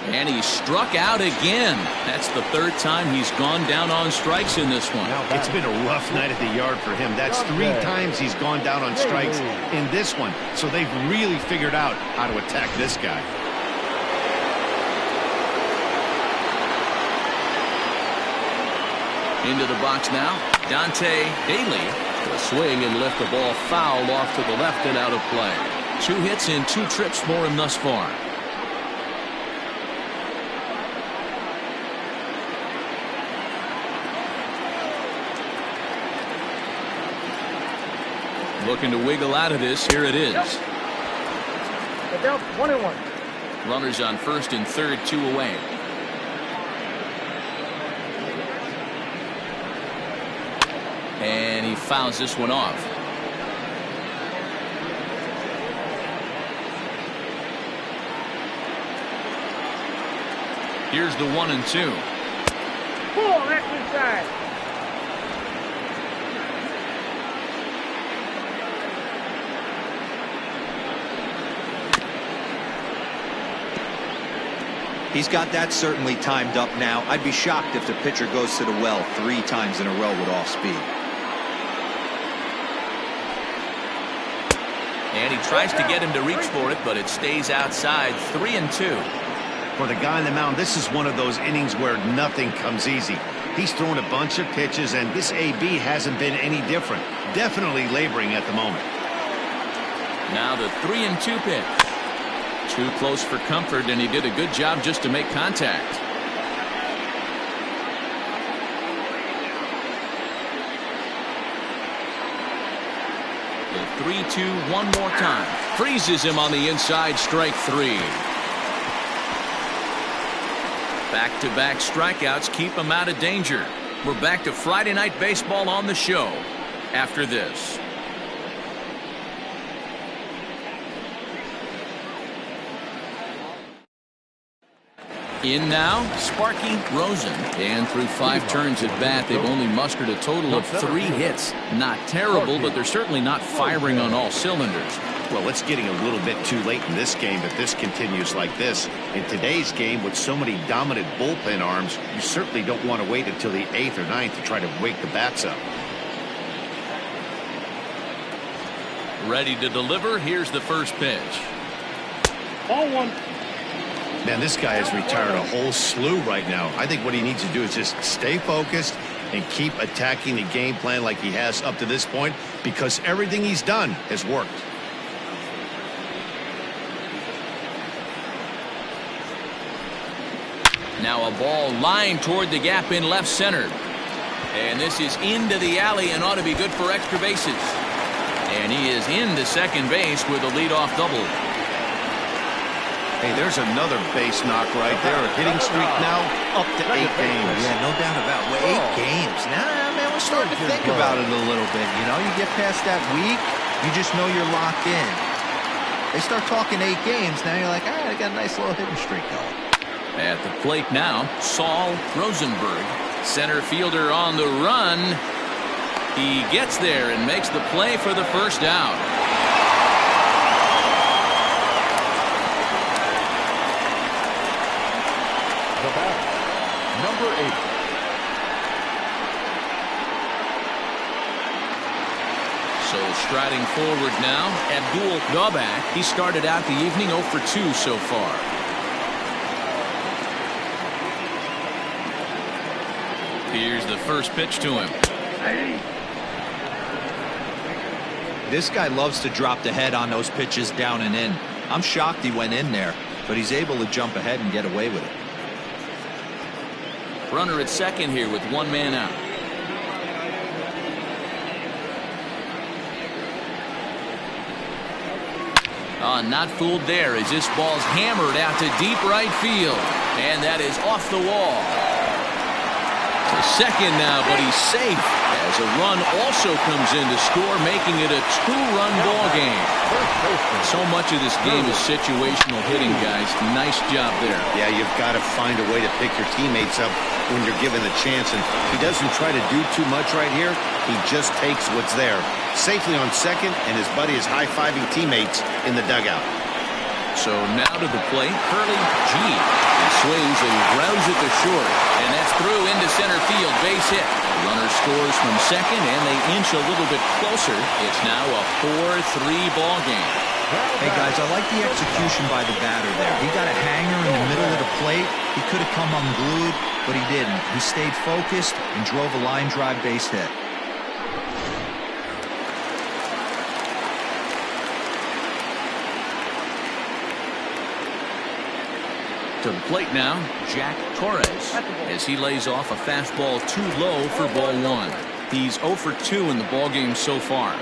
And he struck out again. That's the third time he's gone down on strikes in this one. It's been a rough night at the yard for him. That's 3 times he's gone down on strikes in this one. So they've really figured out how to attack this guy. Into the box now. Dante Daly will swing and lift the ball foul off to the left and out of play. 2 hits in 2 trips for him thus far. Looking to wiggle out of this. Here it is. They're down 1-1. Runners on first and third, 2 away. And he fouls this one off. Here's the 1-2. Pull, that's inside. He's got that certainly timed up now. I'd be shocked if the pitcher goes to the well 3 times in a row with off speed. And he tries to get him to reach for it, but it stays outside. 3-2. For the guy on the mound, this is one of those innings where nothing comes easy. He's thrown a bunch of pitches, and this AB hasn't been any different. Definitely laboring at the moment. Now the 3-2 pitch. Too close for comfort, and he did a good job just to make contact. The 3-2 one more time. Freezes him on the inside, strike 3. Back-to-back strikeouts keep him out of danger. We're back to Friday Night Baseball on the show after this. In now, Sparky Rosen. And through 5 turns at bat, they've only mustered a total of 3 hits. Not terrible, but they're certainly not firing on all cylinders. Well, it's getting a little bit too late in this game if this continues like this. In today's game, with so many dominant bullpen arms, you certainly don't want to wait until the 8th or 9th to try to wake the bats up. Ready to deliver. Here's the first pitch. Ball 1. Man, this guy has retired a whole slew right now. I think what he needs to do is just stay focused and keep attacking the game plan like he has up to this point, because everything he's done has worked. Now a ball lined toward the gap in left center. And this is into the alley and ought to be good for extra bases. And he is into second base with a leadoff double. Hey, there's another base knock right there. A hitting streak now up to 8 games. Yeah, no doubt about it. 8 games. Now, man, we're starting to think about it a little bit. You know, you get past that week, you just know you're locked in. They start talking 8 games, now you're like, all right, I got a nice little hitting streak going. At the plate now, Saul Rosenberg. Center fielder on the run. He gets there and makes the play for the first out. The batter, number 8. So striding forward now, Abdul Gobak. He started out the evening 0 for 2 so far. Here's the first pitch to him. This guy loves to drop the head on those pitches down and in. I'm shocked he went in there, but he's able to jump ahead and get away with it. Runner at second here with 1 man out. Not fooled there as this ball's hammered out to deep right field. And that is off the wall. To second now, but he's safe as a run also comes in to score, making it a 2-run ball game. So much of this game is situational hitting, guys. Nice job there. Yeah, you've got to find a way to pick your teammates up when you're given the chance, and he doesn't try to do too much right here. He just takes what's there. Safely on second, and his buddy is high-fiving teammates in the dugout. So now to the plate, Curly G. He swings and grounds it to short. And that's through into center field. Base hit. The runner scores from second, and they inch a little bit closer. It's now a 4-3 ball game. Hey, guys, I like the execution by the batter there. He got a hanger in the middle of the plate. He could have come unglued, but he didn't. He stayed focused and drove a line drive base hit. To the plate now, Jack Torres, as he lays off a fastball too low for ball one. He's 0 for 2 in the ball game so far.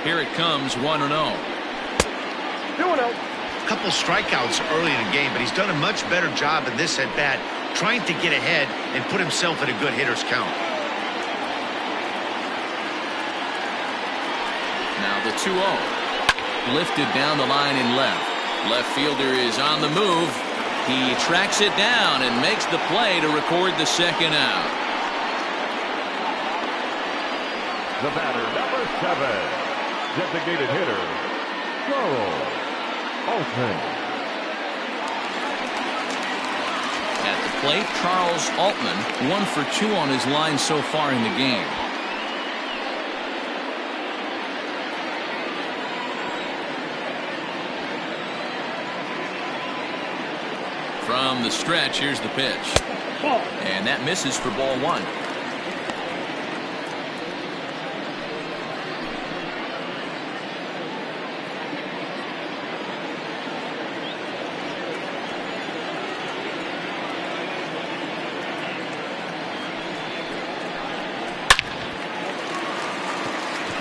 Here it comes, 1-0. 2-0. Couple strikeouts early in the game, but he's done a much better job in this at bat, trying to get ahead and put himself in a good hitter's count. Now the 2-0. Lifted down the line in left. Left fielder is on the move. He tracks it down and makes the play to record the second out. The batter, number 7. Designated hitter, Charles Altman. At the plate, Charles Altman, 1 for 2 on his line so far in the game. From the stretch, here's the pitch. And that misses for ball one.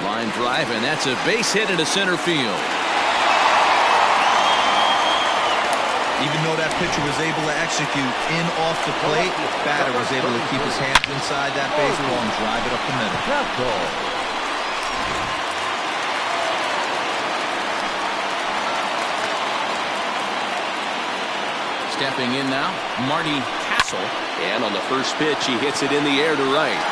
Line drive, and that's a base hit into center field. Even though that pitcher was able to execute in off the plate, batter was able to keep his hands inside that baseball and drive it up the middle. Stepping in now, Marty Castle. And on the first pitch, he hits it in the air to right.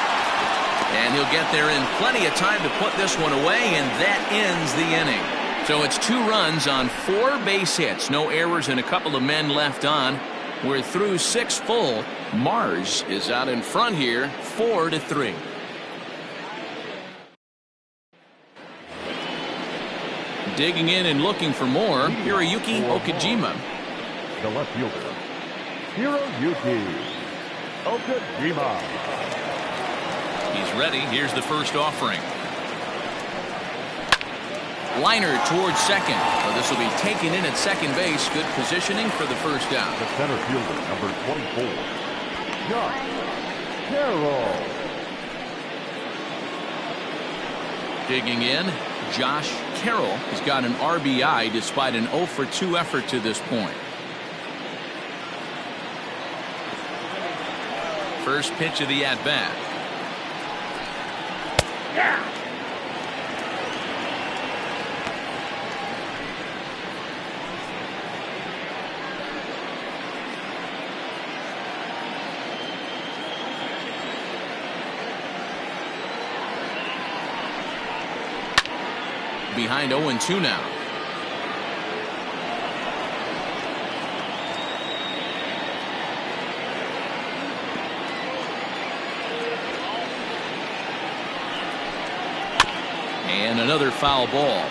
And he'll get there in plenty of time to put this one away, and that ends the inning. So it's 2 runs on 4 base hits. No errors and a couple of men left on. We're through 6 full. Mars is out in front here, 4-3. Digging in and looking for more, Hiroyuki Okajima. The left fielder, Hiroyuki Okajima. He's ready. Here's the first offering. Liner towards second. So this will be taken in at second base. Good positioning for the first out. The center fielder, number 24, Josh Carroll. Digging in, Josh Carroll has got an RBI despite an 0 for 2 effort to this point. First pitch of the at-bat. Yeah. Behind 0-2 now. And another foul ball.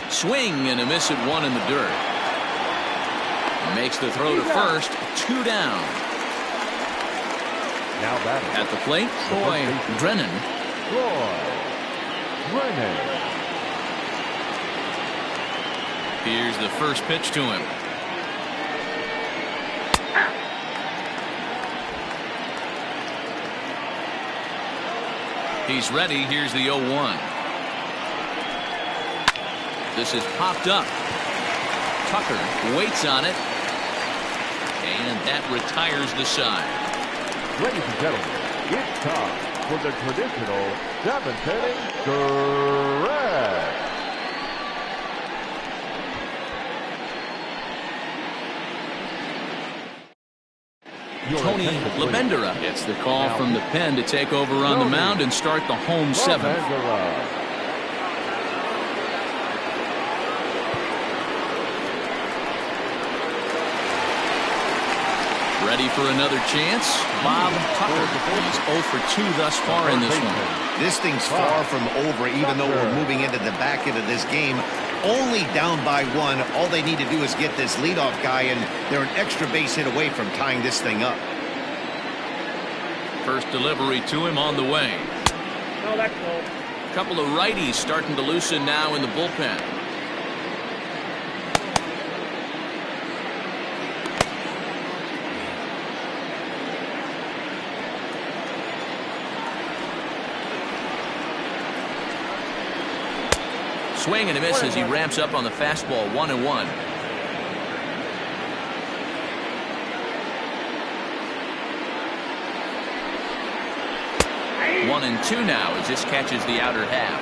Swing and a miss at 1 in the dirt. Makes the throw to first. 2 down. Now batting at the plate, Troy Drennan. Troy Drennan. Here's the first pitch to him. He's ready. Here's the 0-1. This is popped up. Tucker waits on it. And that retires the side. Ladies and gentlemen, it's time. for the traditional 7th-inning stretch. Tony Labendera gets the call from the pen to take over on the mound and start the home 7th. Ready for another chance? Bob Tucker. He's 0 for 2 thus far in this one. This thing's far from over, even though we're moving into the back end of this game. Only down by 1. All they need to do is get this leadoff guy, and they're an extra base hit away from tying this thing up. First delivery to him on the way. No, that's low. Couple of righties starting to loosen now in the bullpen. Swing and a miss as he ramps up on the fastball. 1-1. One and 2 now as this catches the outer half.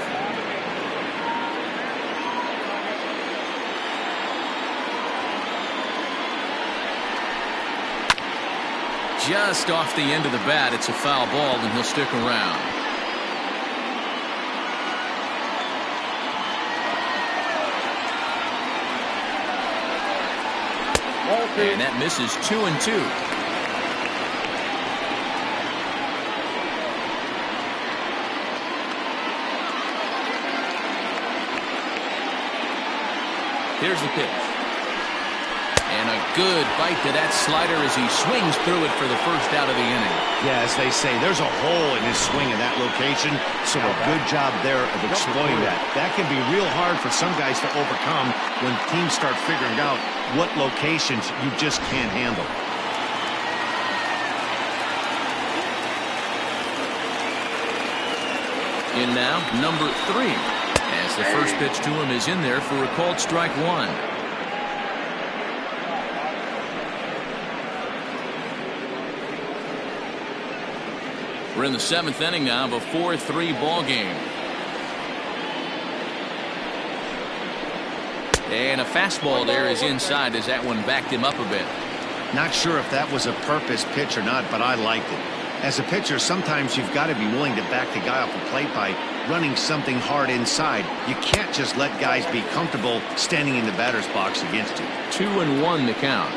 Just off the end of the bat. It's a foul ball, and he'll stick around. And that misses. 2-2. Here's the pitch. And a good bite to that slider as he swings through it for the first out of the inning. Yeah, as they say, there's a hole in his swing in that location, so a good job there of exploiting that. That can be real hard for some guys to overcome when teams start figuring out what locations you just can't handle. In now, number 3. As the first pitch to him is in there for a called strike 1. We're in the 7th inning now of a 4-3 ball game. And a fastball there is inside as that one backed him up a bit. Not sure if that was a purpose pitch or not, but I liked it. As a pitcher, sometimes you've got to be willing to back the guy off the plate by running something hard inside. You can't just let guys be comfortable standing in the batter's box against you. 2-1 the count.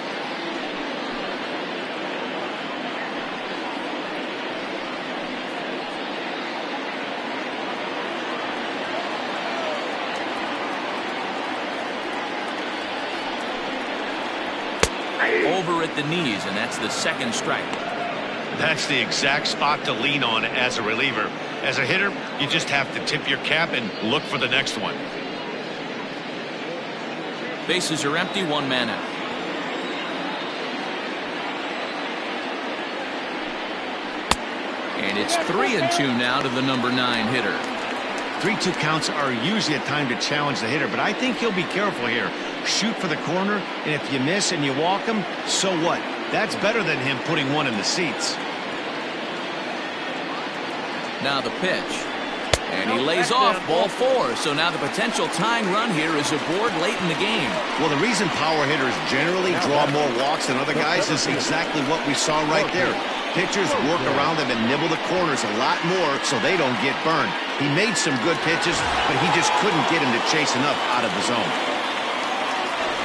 Over at the knees, and that's the second strike. That's the exact spot to lean on as a reliever. As a hitter, you just have to tip your cap and look for the next one. Bases are empty, 1 man out. And it's 3-2 now to the number 9 hitter. 3-2 counts are usually a time to challenge the hitter, but I think he'll be careful here. Shoot for the corner, and if you miss and you walk him, so what? That's better than him putting one in the seats. Now the pitch. And he lays off ball 4. So now the potential tying run here is aboard late in the game. Well, the reason power hitters generally draw more walks than other guys is exactly what we saw right there. Pitchers work around them and nibble the corners a lot more so they don't get burned. He made some good pitches, but he just couldn't get him to chase enough out of the zone.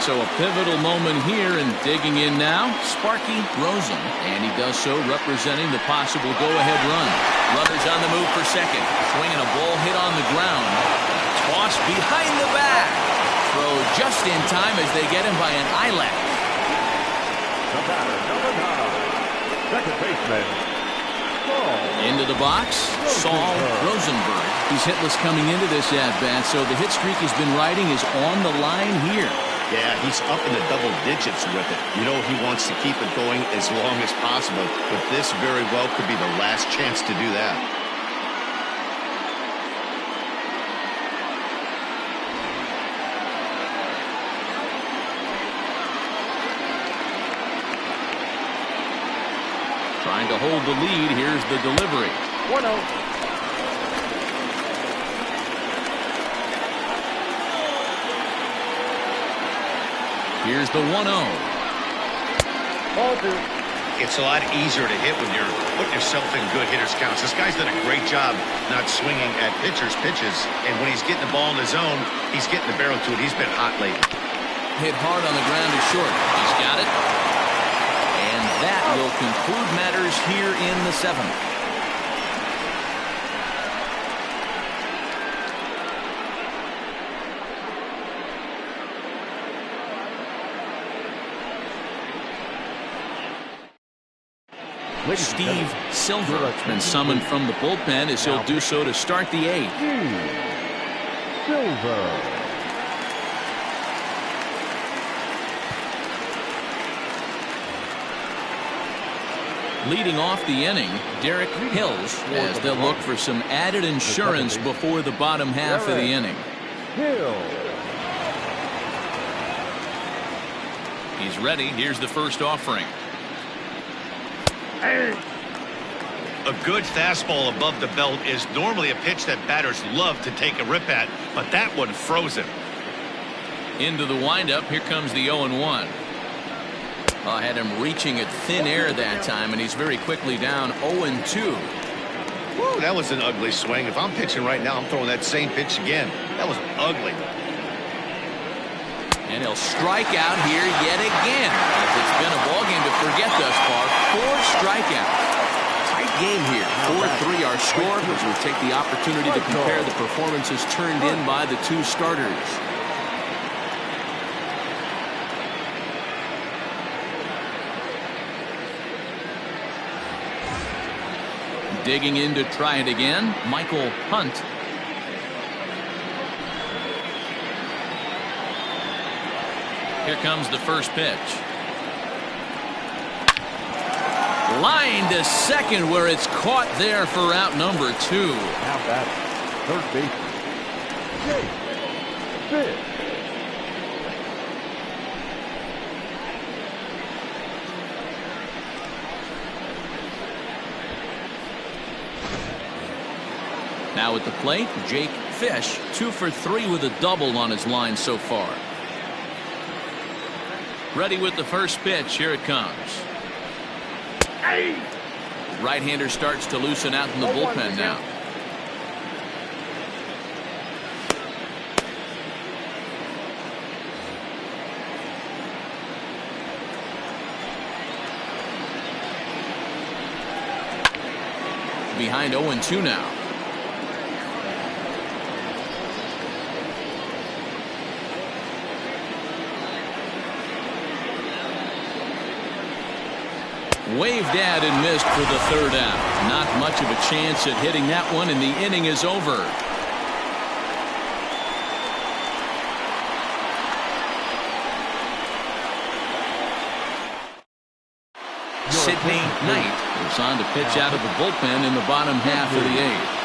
So a pivotal moment here, and digging in now, Sparky Rosen. And he does so representing the possible go-ahead run. Runners on the move for second. Swinging a ball hit on the ground. Toss behind the back. Throw just in time as they get him by an eyelash. The batter, number 9, second baseman, Into the box, Saul Rosenberg. He's hitless coming into this at-bat, so the hit streak he's been riding is on the line here. Yeah, he's up in the double digits with it. You know he wants to keep it going as long as possible, but this very well could be the last chance to do that. Trying to hold the lead. Here's the delivery. 1-0. Here's the 1-0. Ball 2. It's a lot easier to hit when you're putting yourself in good hitters counts. This guy's done a great job not swinging at pitchers' pitches, and when he's getting the ball in the zone, he's getting the barrel to it. He's been hot lately. Hit hard on the ground to short. He's got it. And that will conclude matters here in the 7th. Steve Silver has been summoned from the bullpen as he'll do so to start the 8th. Silver. Leading off the inning, Derek Hills, as they'll look for some added insurance before the bottom half of the inning. Hill. He's ready. Here's the first offering. A good fastball above the belt is normally a pitch that batters love to take a rip at, but that one froze him. Into the windup. Here comes the 0-1. I had him reaching at thin air that time, and he's very quickly down 0-2. Woo, that was an ugly swing. If I'm pitching right now, I'm throwing that same pitch again. That was ugly. And he'll strike out here yet again. As it's been a ballgame to forget thus far. 4 strikeouts. Tight game here. 4-3 our score as we take the opportunity to compare the performances turned in by the 2 starters. Digging in to try it again, Michael Hunt. Here comes the first pitch. Line to second where it's caught there for out number 2. Now back. Third base. Jake Fish. Now at the plate, Jake Fish, 2 for 3 with a double on his line so far. Ready with the first pitch. Here it comes. Right-hander starts to loosen out in the bullpen now. Behind 0-2 now. Waved at and missed for the 3rd out. Not much of a chance at hitting that one, and the inning is over. Sidney Knight is on to pitch out of the bullpen in the bottom half of the 8th.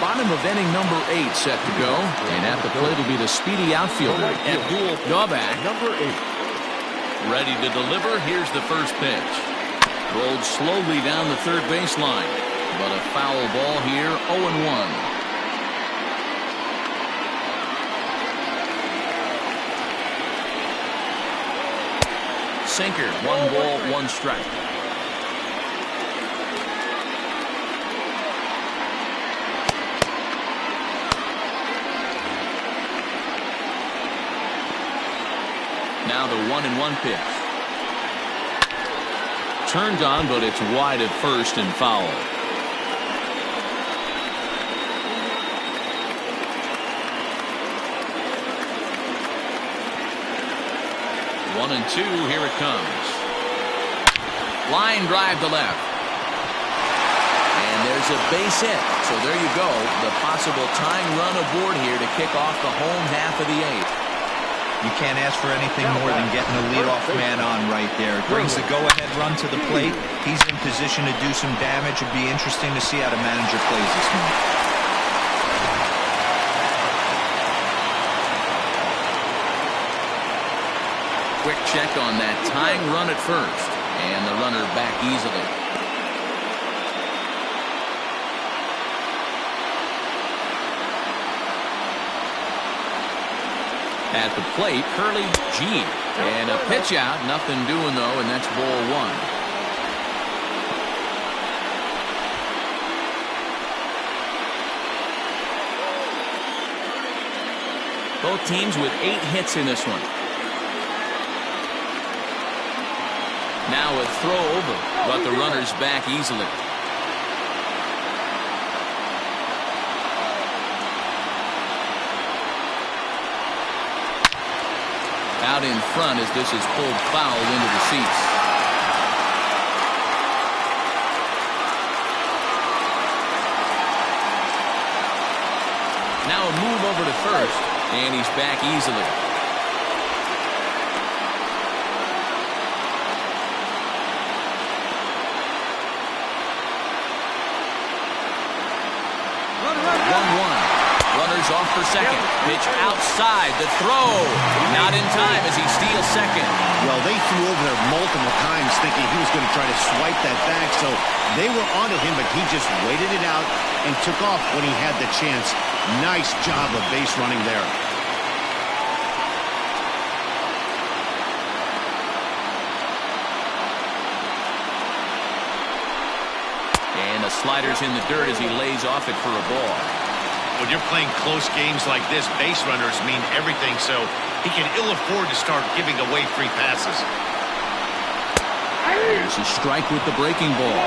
Bottom of inning number 8 set to go, and at the plate will be the speedy outfielder Abdul Gobak. Number 8. Ready to deliver. Here's the first pitch. Rolled slowly down the third baseline, but a foul ball here. 0-1. Sinker. 1 ball, 1 strike. Now the 1-1 pitch. Turned on, but it's wide at first and foul. One and 2, here it comes. Line drive to left. And there's a base hit. So there you go. The possible tying run aboard here to kick off the home half of the 8th. You can't ask for anything more than getting a leadoff man on right there. It brings the go-ahead run to the plate. He's in position to do some damage. It'd be interesting to see how the manager plays this one. Quick check on that tying run at first. And the runner back easily. At the plate, Curly G. And a pitch out. Nothing doing, though, and that's ball one. Both teams with 8 hits in this one. Now a throw over, but the runner's back easily. Out in front as this is pulled foul into the seats. Now a move over to first, and he's back easily. Off for second. Pitch outside. The throw. Not in time as he steals second. Well, they threw over there multiple times thinking he was going to try to swipe that back. So they were onto him, but he just waited it out and took off when he had the chance. Nice job of base running there. And the slider's in the dirt as he lays off it for a ball. When you're playing close games like this, base runners mean everything, so he can ill afford to start giving away free passes. There's a strike with the breaking ball.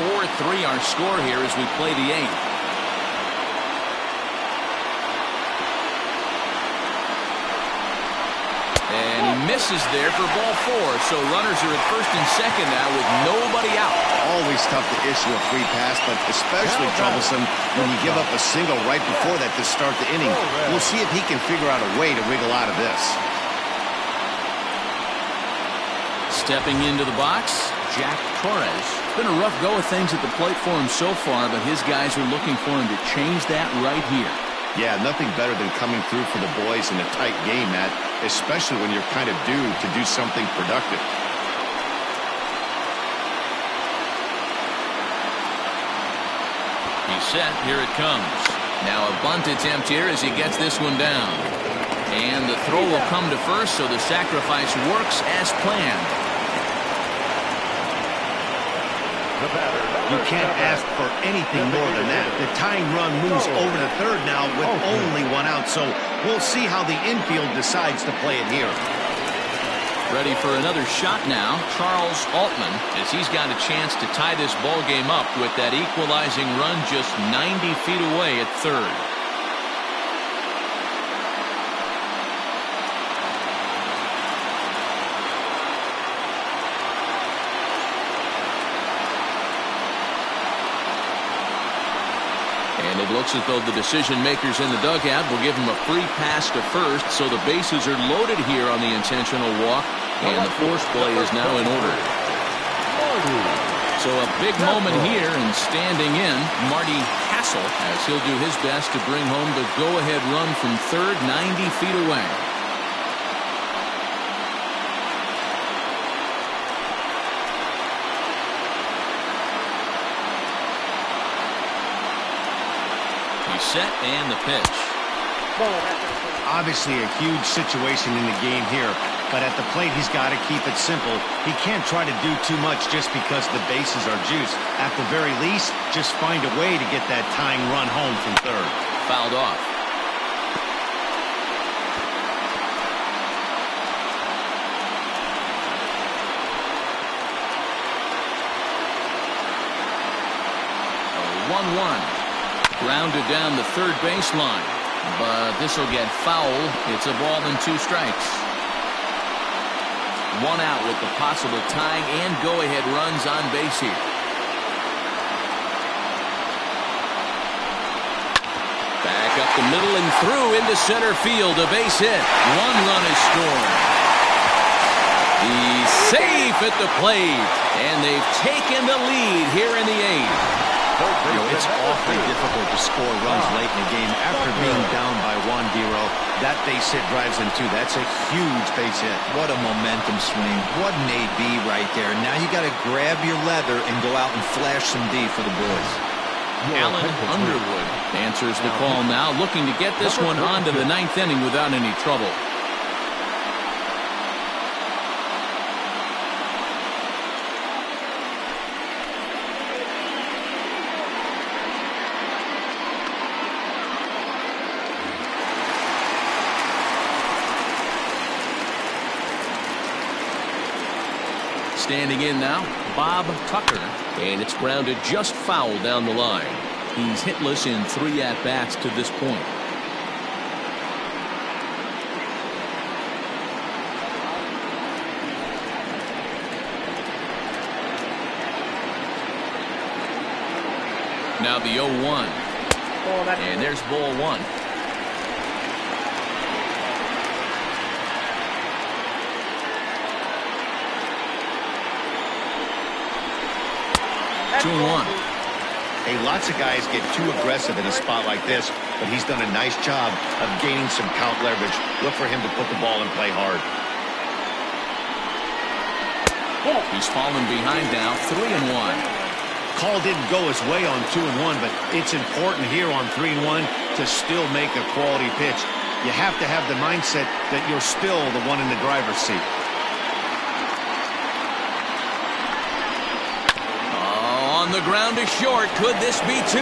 (4-3) our score here as we play the 8th. And he misses there for ball 4. So runners are at first and second now with nobody out. Always tough to issue a free pass, but especially troublesome when you give up a single right before that to start the inning. We'll see if he can figure out a way to wriggle out of this. Stepping into the box, Jack Torres. It's been a rough go of things at the plate for him so far, but his guys are looking for him to change that right here. Yeah, nothing better than coming through for the boys in a tight game, Matt, especially when you're kind of due to do something productive. He's set. Here it comes. Now a bunt attempt here as he gets this one down. And the throw will come to first, so the sacrifice works as planned. You can't ask for anything more than that. The tying run moves over to third now with only one out, so we'll see how the infield decides to play it here. Ready for another shot now, Charles Altman, as he's got a chance to tie this ball game up with that equalizing run just 90 feet away at third. And it looks as though the decision makers in the dugout will give him a free pass to first, so the bases are loaded here on the intentional walk, and the force play is now in order. So a big moment here, and standing in, Marty Hassel, as he'll do his best to bring home the go-ahead run from third, 90 feet away. Set and the pitch. Obviously a huge situation in the game here, but at the plate he's got to keep it simple. He can't try to do too much just because the bases are juiced. At the very least, just find a way to get that tying run home from third. Fouled off. A 1-1. Grounded down the third baseline, but this will get foul. It's a ball and 2 strikes. 1 out with the possible tying and go-ahead runs on base here. Back up the middle and through into center field. A base hit. 1 run is scored. He's safe at the plate, And they've taken the lead here in the 8th. It's awfully difficult to score runs late in the game after being down by 1, Dero. That base hit drives in 2. That's a huge base hit. What a momentum swing. What an AB right there. Now you got to grab your leather and go out and flash some D for the boys. Alan Underwood answers the call now, looking to get this one on to the 9th inning without any trouble. Standing in now, Bob Tucker, and it's grounded just foul down the line. He's hitless in 3 at-bats to this point. Now the 0-1, and there's ball 1. Hey, lots of guys get too aggressive in a spot like this, but he's done a nice job of gaining some count leverage. Look for him to put the ball and play hard. He's fallen behind now, 3-1. Call didn't go his way on 2-1, but it's important here on 3-1 to still make a quality pitch. You have to have the mindset that you're still the one in the driver's seat. On the ground is short. Could this be 2?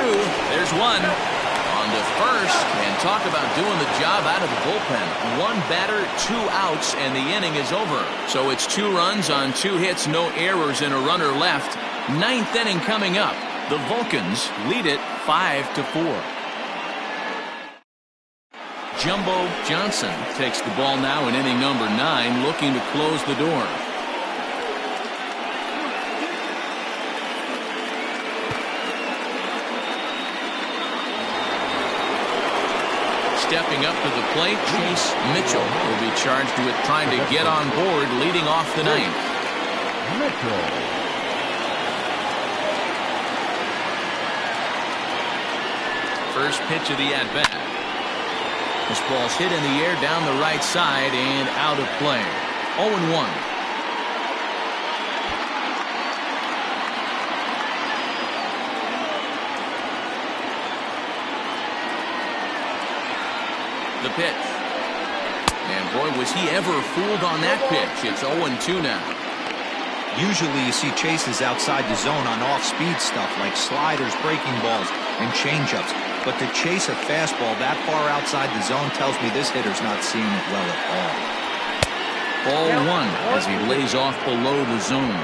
There's 1. On to first, and talk about doing the job out of the bullpen. 1 batter, 2 outs, and the inning is over. So it's 2 runs on 2 hits, no errors, and a runner left. 9th inning coming up. The Vulcans lead it 5-4. Jumbo Johnson takes the ball now in inning number 9, looking to close the door. Stepping up to the plate, Chase Mitchell will be charged with trying to get on board, leading off the 9th. Mitchell. First pitch of the at-bat. This ball's hit in the air down the right side and out of play. 0-1. The pitch. And boy, was he ever fooled on that pitch. It's 0-2 now. Usually you see chases outside the zone on off-speed stuff like sliders, breaking balls, and changeups. But to chase a fastball that far outside the zone tells me this hitter's not seeing it well at all. Ball 1 as he lays off below the zone.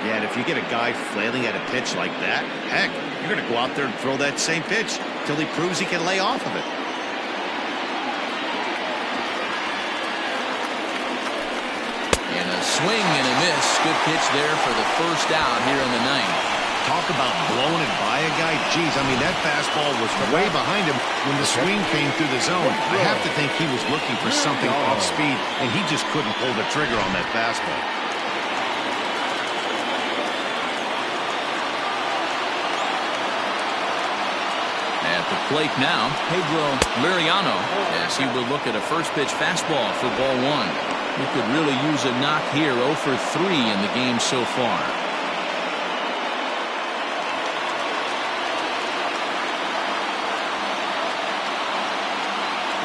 Yeah, and if you get a guy flailing at a pitch like that, heck, you're going to go out there and throw that same pitch till he proves he can lay off of it. And a swing and a miss. Good pitch there for the first out here in the 9th. Talk about blowing it by a guy. Geez, I mean, that fastball was way behind him when the swing came through the zone. I have to think he was looking for something off speed, and he just couldn't pull the trigger on that fastball. At the plate now, Pedro Liriano, as he will look at a first pitch fastball for ball 1. He could really use a knock here. 0 for 3 in the game so far.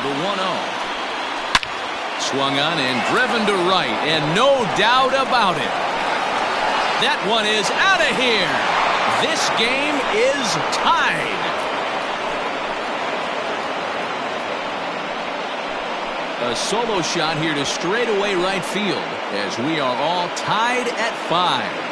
The 1-0. Swung on and driven to right, and no doubt about it. That one is out of here. This game is tied. A solo shot here to straightaway right field as we are all tied at 5.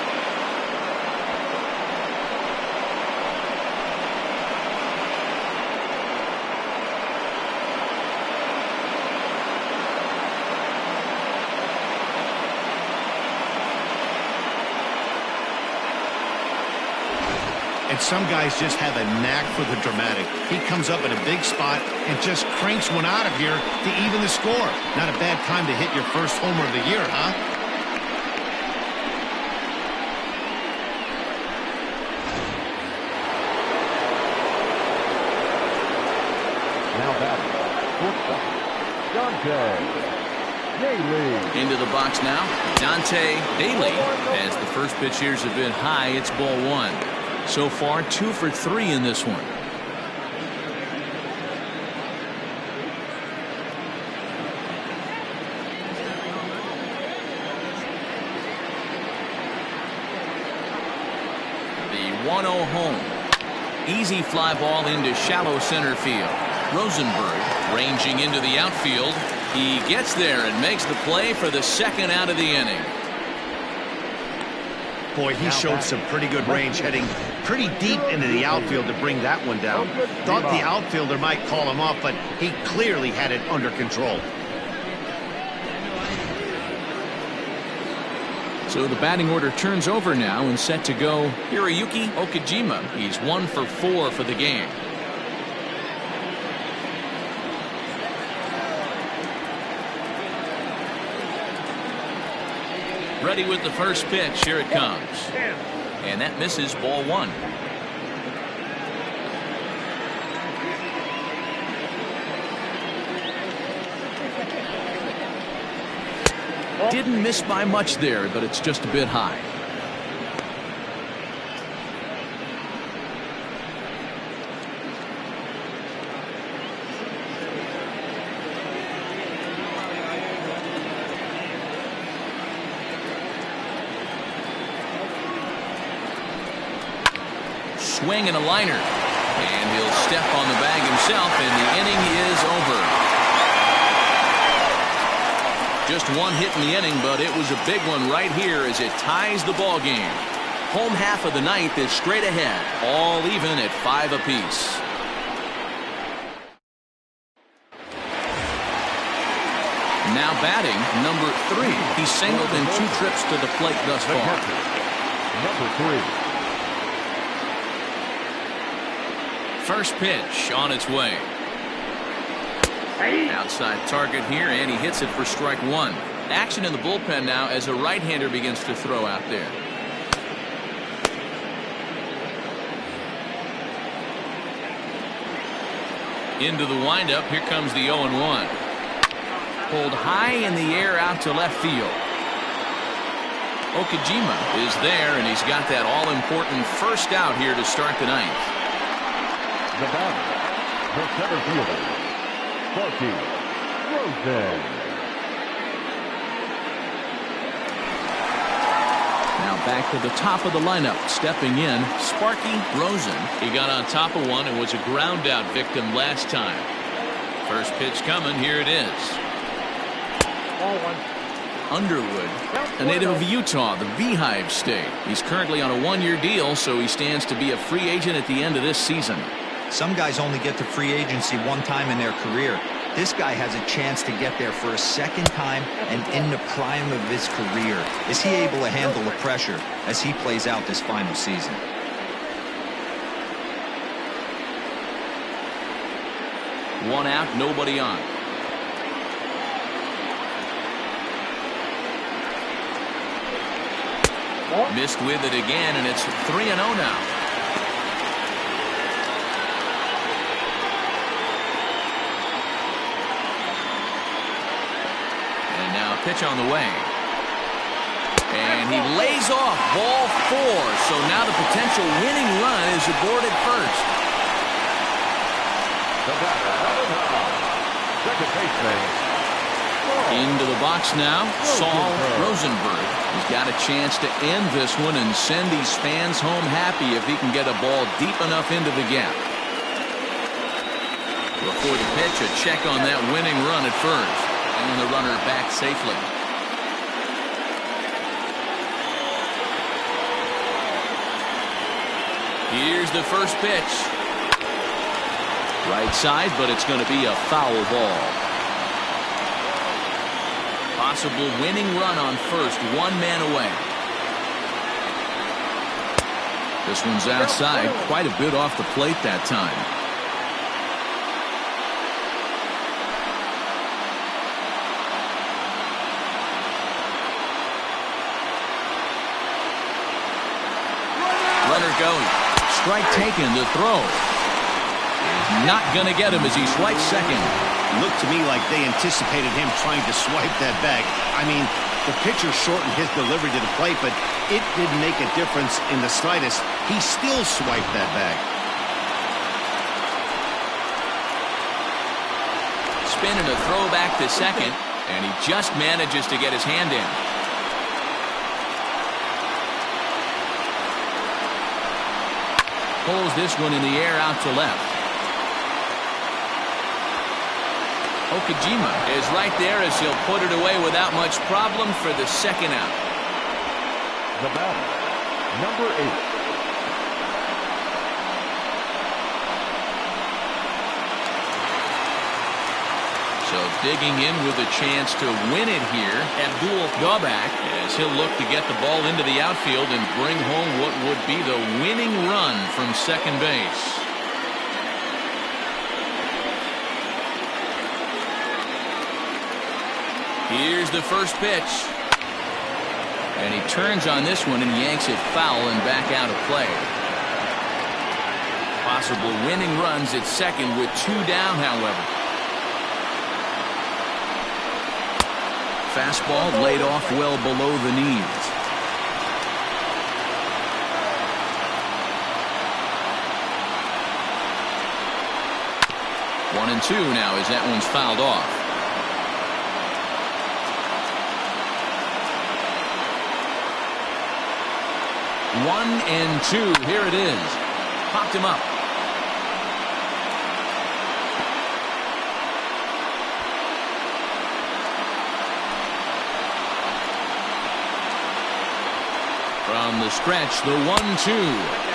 And some guys just have a knack for the dramatic. He comes up in a big spot and just cranks one out of here to even the score. Not a bad time to hit your first homer of the year, huh? Into the box now, Dante Daly. As the first pitch here's a bit high, it's ball one. So far, 2 for 3 in this one. The 1-0 home. Easy fly ball into shallow center field. Rosenberg ranging into the outfield. He gets there and makes the play for the second out of the inning. Boy, he showed some pretty good range, heading pretty deep into the outfield to bring that one down. Thought the outfielder might call him off, but he clearly had it under control. So the batting order turns over now and set to go Hiroyuki Okajima. He's 1 for 4 for the game. Ready with the first pitch. Here it comes. And that misses, ball one. Didn't miss by much there, but it's just a bit high. Swing and a liner, and he'll step on the bag himself, and the inning is over. Just one hit in the inning, but it was a big one right here as it ties the ball game. Home half of the ninth is straight ahead, all even at 5 apiece. Now batting, number 3. He's singled in 2 trips to the plate thus far. Number 3. First pitch on its way. Outside target here, and he hits it for strike 1. Action in the bullpen now as a right-hander begins to throw out there. Into the windup. Here comes the 0-1. Pulled high in the air out to left field. Okajima is there, and he's got that all-important first out here to start the ninth. The batter, the center fielder, Sparky Rosen. Now back to the top of the lineup. Stepping in, Sparky Rosen. He got on top of one and was a ground out victim last time. First pitch coming. Here it is. Ball one. Underwood, a native of Utah, the Beehive State. He's currently on a 1-year deal, so he stands to be a free agent at the end of this season. Some guys only get to free agency one time in their career. This guy has a chance to get there for a second time and in the prime of his career. Is he able to handle the pressure as he plays out this final season? One out, nobody on. Missed with it again, and it's 3-0 now. And now a pitch on the way. And he lays off, ball 4. So now the potential winning run is aboard at first. The batter, second baseman. Into the box now, Saul Rosenberg. He's got a chance to end this one and send these fans home happy if he can get a ball deep enough into the gap. Before the pitch, a check on that winning run at first. And the runner back safely. Here's the first pitch. Right side, but it's going to be a foul ball. Possible winning run on first, 1 man away. This one's outside, quite a bit off the plate that time. Runner going. Strike taken, the throw is not going to get him as he swipes second. looked to me like they anticipated him trying to swipe that bag. I mean, the pitcher shortened his delivery to the plate, but it didn't make a difference in the slightest. He still swiped that bag. Spinning a throw back to second, and he just manages to get his hand in. Pulls this one in the air out to left. Okajima is right there as he'll put it away without much problem for the second out. The batter, number 8. So digging in with a chance to win it here, Abdul Gobak, as he'll look to get the ball into the outfield and bring home what would be the winning run from second base. Here's the first pitch. And he turns on this one and yanks it foul and back out of play. Possible winning runs at second with 2 down, however. Fastball laid off well below the knees. One and 2 now as that one's fouled off. One and 2. Here it is. Popped him up. From the stretch, the 1-2.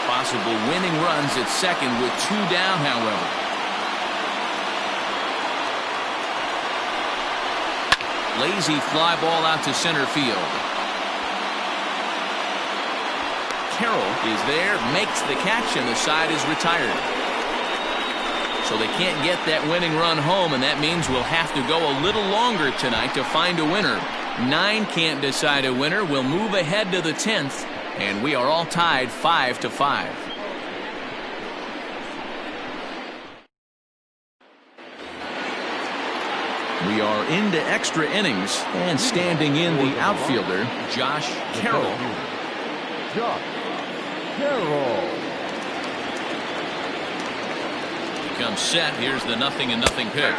Possible winning runs at second with 2 down, however. Lazy fly ball out to center field. Carroll is there, makes the catch, and the side is retired. So they can't get that winning run home, and that means we'll have to go a little longer tonight to find a winner. 9 can't decide a winner. We'll move ahead to the 10th. And we are all tied 5-5. We are into extra innings, and standing in the outfielder, Josh Carroll. Josh Carroll. He comes set. Here's the 0-0 pitch.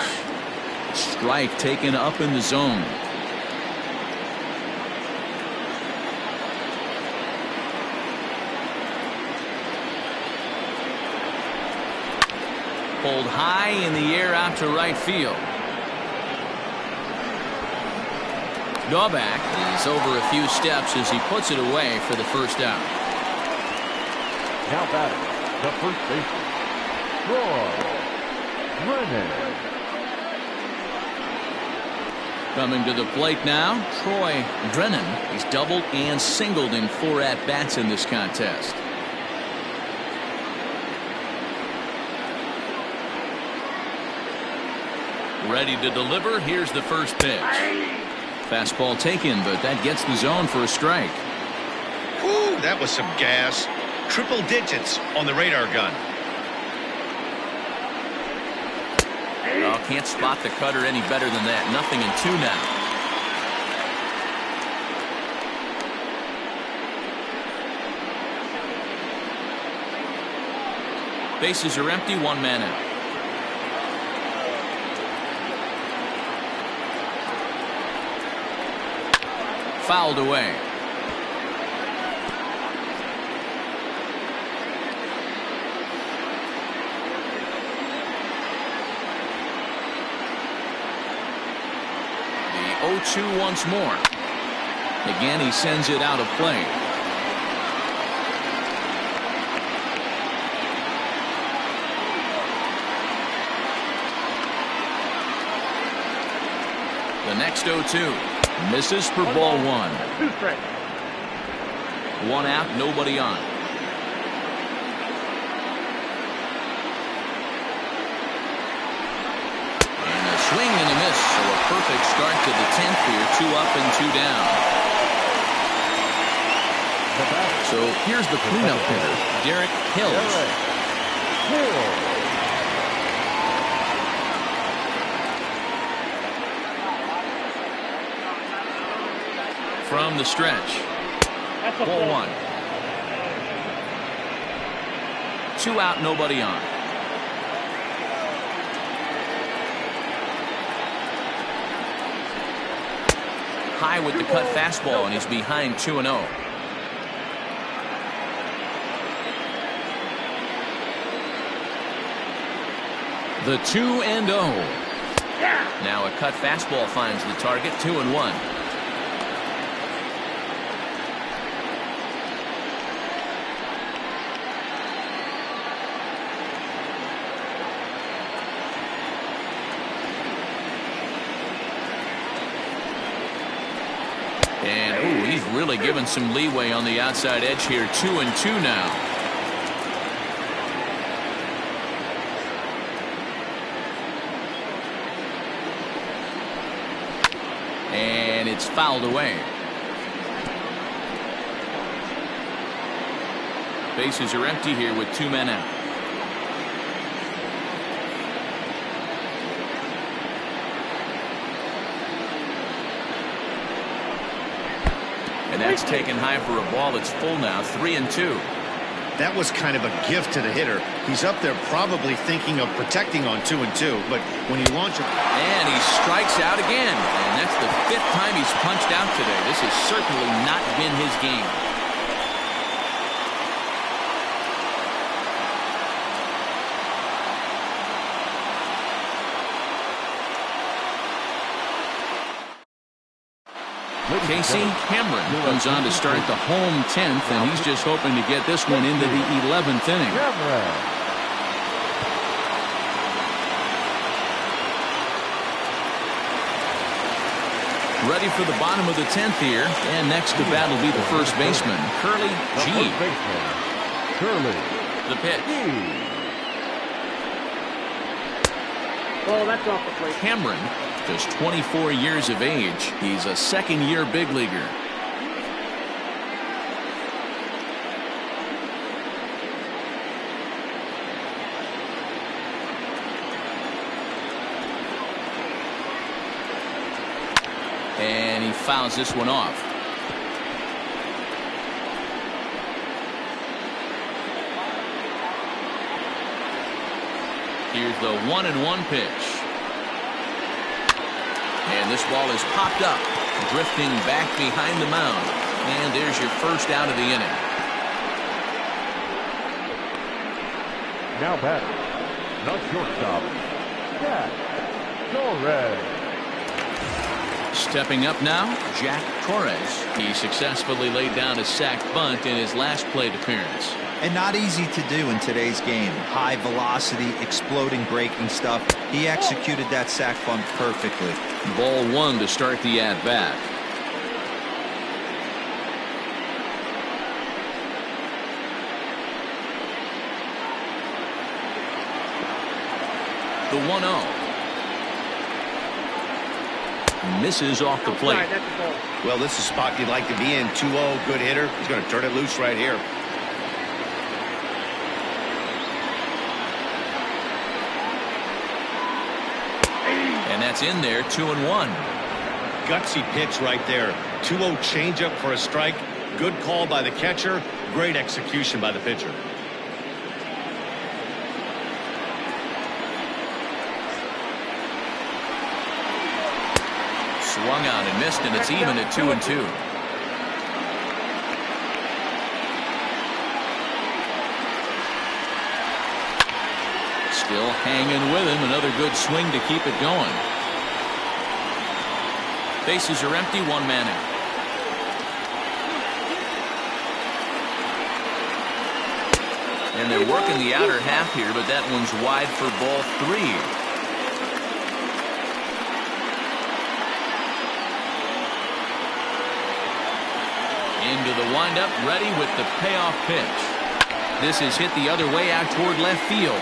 Strike taken up in the zone. Pulled high in the air out to right field. Gobak is over a few steps as he puts it away for the first out. Now batting, the first baseman, Troy Brennan. Coming to the plate now, Troy Brennan. He's doubled and singled in 4 at-bats in this contest. Ready to deliver. Here's the first pitch. Fastball taken, but that gets the zone for a strike. Ooh, that was some gas. Triple digits on the radar gun. Oh, can't spot the cutter any better than that. 0-2 now. Bases are empty. 1 man out. Fouled away. The 0-2 once more. Again, he sends it out of play. The next 0-2 misses for ball one. 2 strikes. One out, nobody on. And a swing and a miss, so a perfect start to the 10th here. 2 up and 2 down. So here's the cleanup hitter, Derek Hills. From the stretch. Ball one. 2 out, nobody on. High with the cut fastball, and he's behind 2-0. The 2-0. Now a cut fastball finds the target. 2-1. And ooh, he's really given some leeway on the outside edge here. 2-2 now. And it's fouled away. Bases are empty here with 2 men out. And that's taken high for a ball. It's full now. 3-2. That was kind of a gift to the hitter. He's up there probably thinking of protecting on 2-2, but when he launches, and he strikes out again, and that's the 5th time he's punched out today. This has certainly not been his game. Casey Cameron comes on to start the home 10th, and he's just hoping to get this one into the 11th inning. Ready for the bottom of the 10th here, and next to bat will be the first baseman, Curly G. The pitch. Oh, that's off the plate. Cameron, just 24 years of age. He's a second-year big leaguer. And he fouls this one off. Here's the 1-1 pitch. And this ball is popped up, drifting back behind the mound. And there's your first out of the inning. Now batting, the shortstop, Jack Torres. Stepping up now, Jack Torres. He successfully laid down a sac bunt in his last plate appearance. And not easy to do in today's game. High velocity, exploding breaking stuff. He executed that sac bunt perfectly. Ball one to start the at-bat. The 1-0. Misses off the plate. well, this is a spot you'd like to be in. 2-0, good hitter. He's going to turn it loose right here. And that's in there. 2-1. Gutsy pitch right there. 2-0 changeup for a strike. Good call by the catcher. Great execution by the pitcher. Swung out and missed, and it's even at 2-2. Still hanging with him. Another good swing to keep it going. Bases are empty. 1 man out. And they're working the outer half here, but that one's wide for ball 3. Into the windup, ready with the payoff pitch. This is hit the other way out toward left field.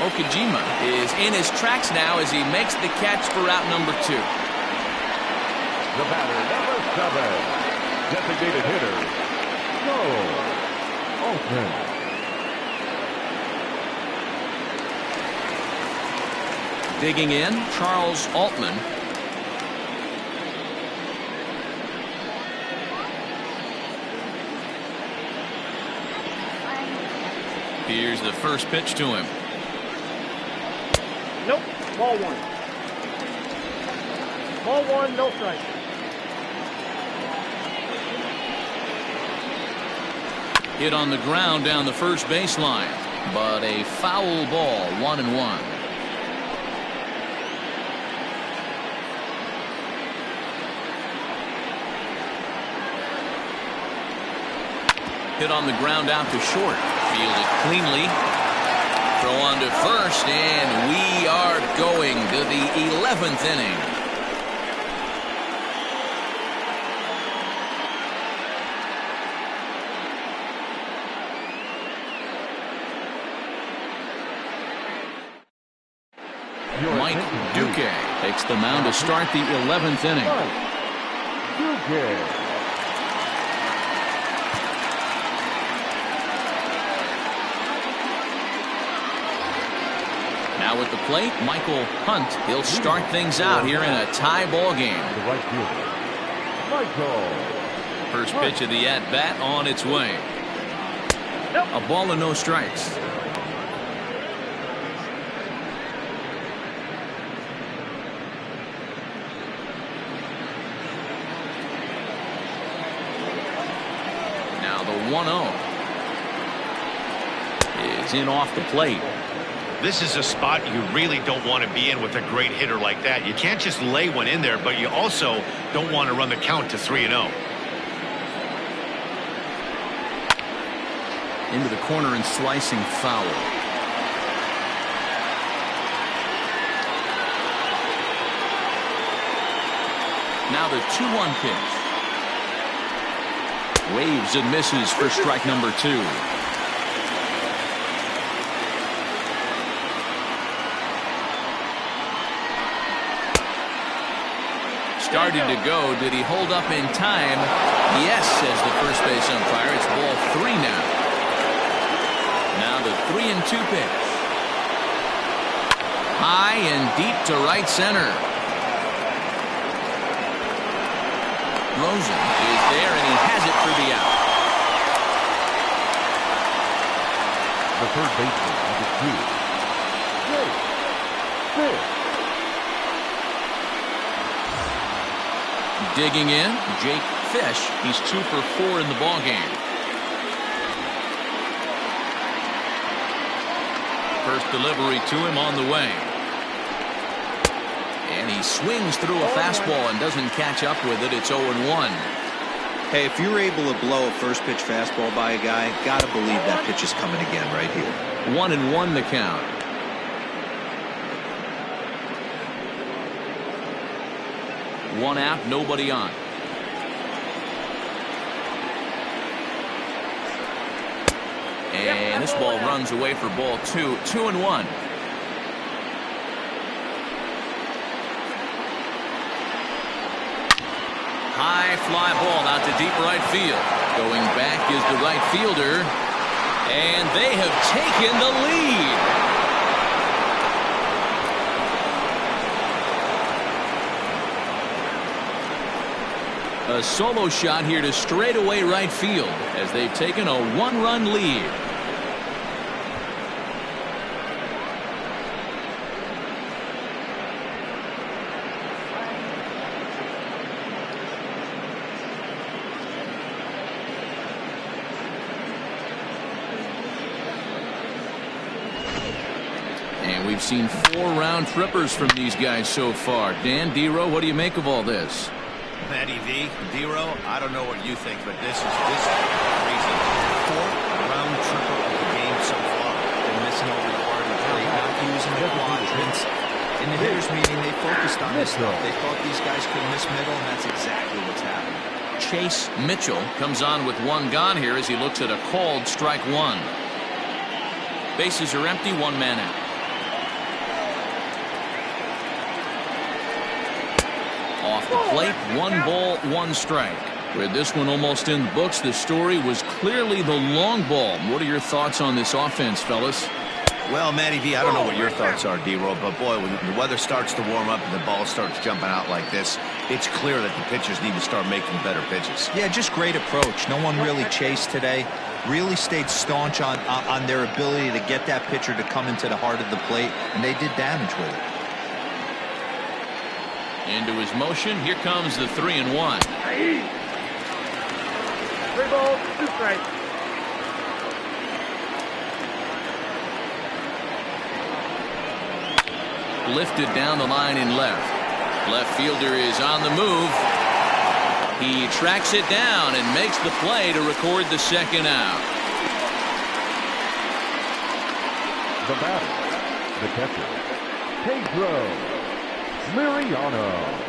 Okajima is in his tracks now as he makes the catch for out number 2. The batter, number 7. Designated hitter, Joe Altman. Digging in, Charles Altman. Here's the first pitch to him. Nope. Ball 1. Ball 1, no strike. Hit on the ground down the first baseline, but a foul ball, 1-1. Hit on the ground out to short. Fielded cleanly. Throw on to first, and we are going to the 11th inning. Mike Duque takes the mound to start the 11th inning. Duque. Now at the plate, Michael Hunt. He'll start things out here in a tie ball game. The right fielder, Michael. First pitch of the at-bat on its way. A ball and no strikes. Now the 1-0 is in off the plate. This is a spot you really don't want to be in with a great hitter like that. You can't just lay one in there, but you also don't want to run the count to 3-0. Into the corner and slicing foul. Now the 2-1 pitch. Waves and misses for strike number 2. Started to go. Did he hold up in time? Yes, says the first base umpire. It's ball 3 now. Now the 3-2 pitch. High and deep to right center. Rosen is there, and he has it for the out. The third baseman, number 2. Jake Fish. Digging in, Jake Fish. He's 2 for 4 in the ballgame. First delivery to him on the way. And he swings through a fastball and doesn't catch up with it. It's 0-1. Hey, if you're able to blow a first pitch fastball by a guy, gotta believe that pitch is coming again right here. 1-1 the count. One out, nobody on. And this ball runs away for ball 2. 2-1. High fly ball out to deep right field. Going back is the right fielder. And they have taken the lead. A solo shot here to straightaway right field as they've taken a 1-run lead. And we've seen 4 round trippers from these guys so far. Dan, Dero, what do you make of all this? Matty V, Dero, I don't know what you think, but this is crazy. 4th round tripper of the game so far. They're missing over the heart of the plate, not using the quadrants. In the hitters meeting, they focused on this stuff. They thought these guys could miss middle, and that's exactly what's happening. Chase Mitchell comes on with one gone here as he looks at a called strike one. Bases are empty, one man out. Off the plate, 1 ball, 1 strike. With this one almost in the books, the story was clearly the long ball. What are your thoughts on this offense, fellas? Well, Matty V, I don't know what your thoughts are, D-Roll, but boy, when the weather starts to warm up and the ball starts jumping out like this, it's clear that the pitchers need to start making better pitches. Yeah, just great approach. No one really chased today. Really stayed staunch on their ability to get that pitcher to come into the heart of the plate, and they did damage with it. Into his motion. Here comes the 3-1. 3 balls, 2 strikes. Lifted down the line in left. Left fielder is on the move. He tracks it down and makes the play to record the second out. The batter, the catcher, Pedro Liriano.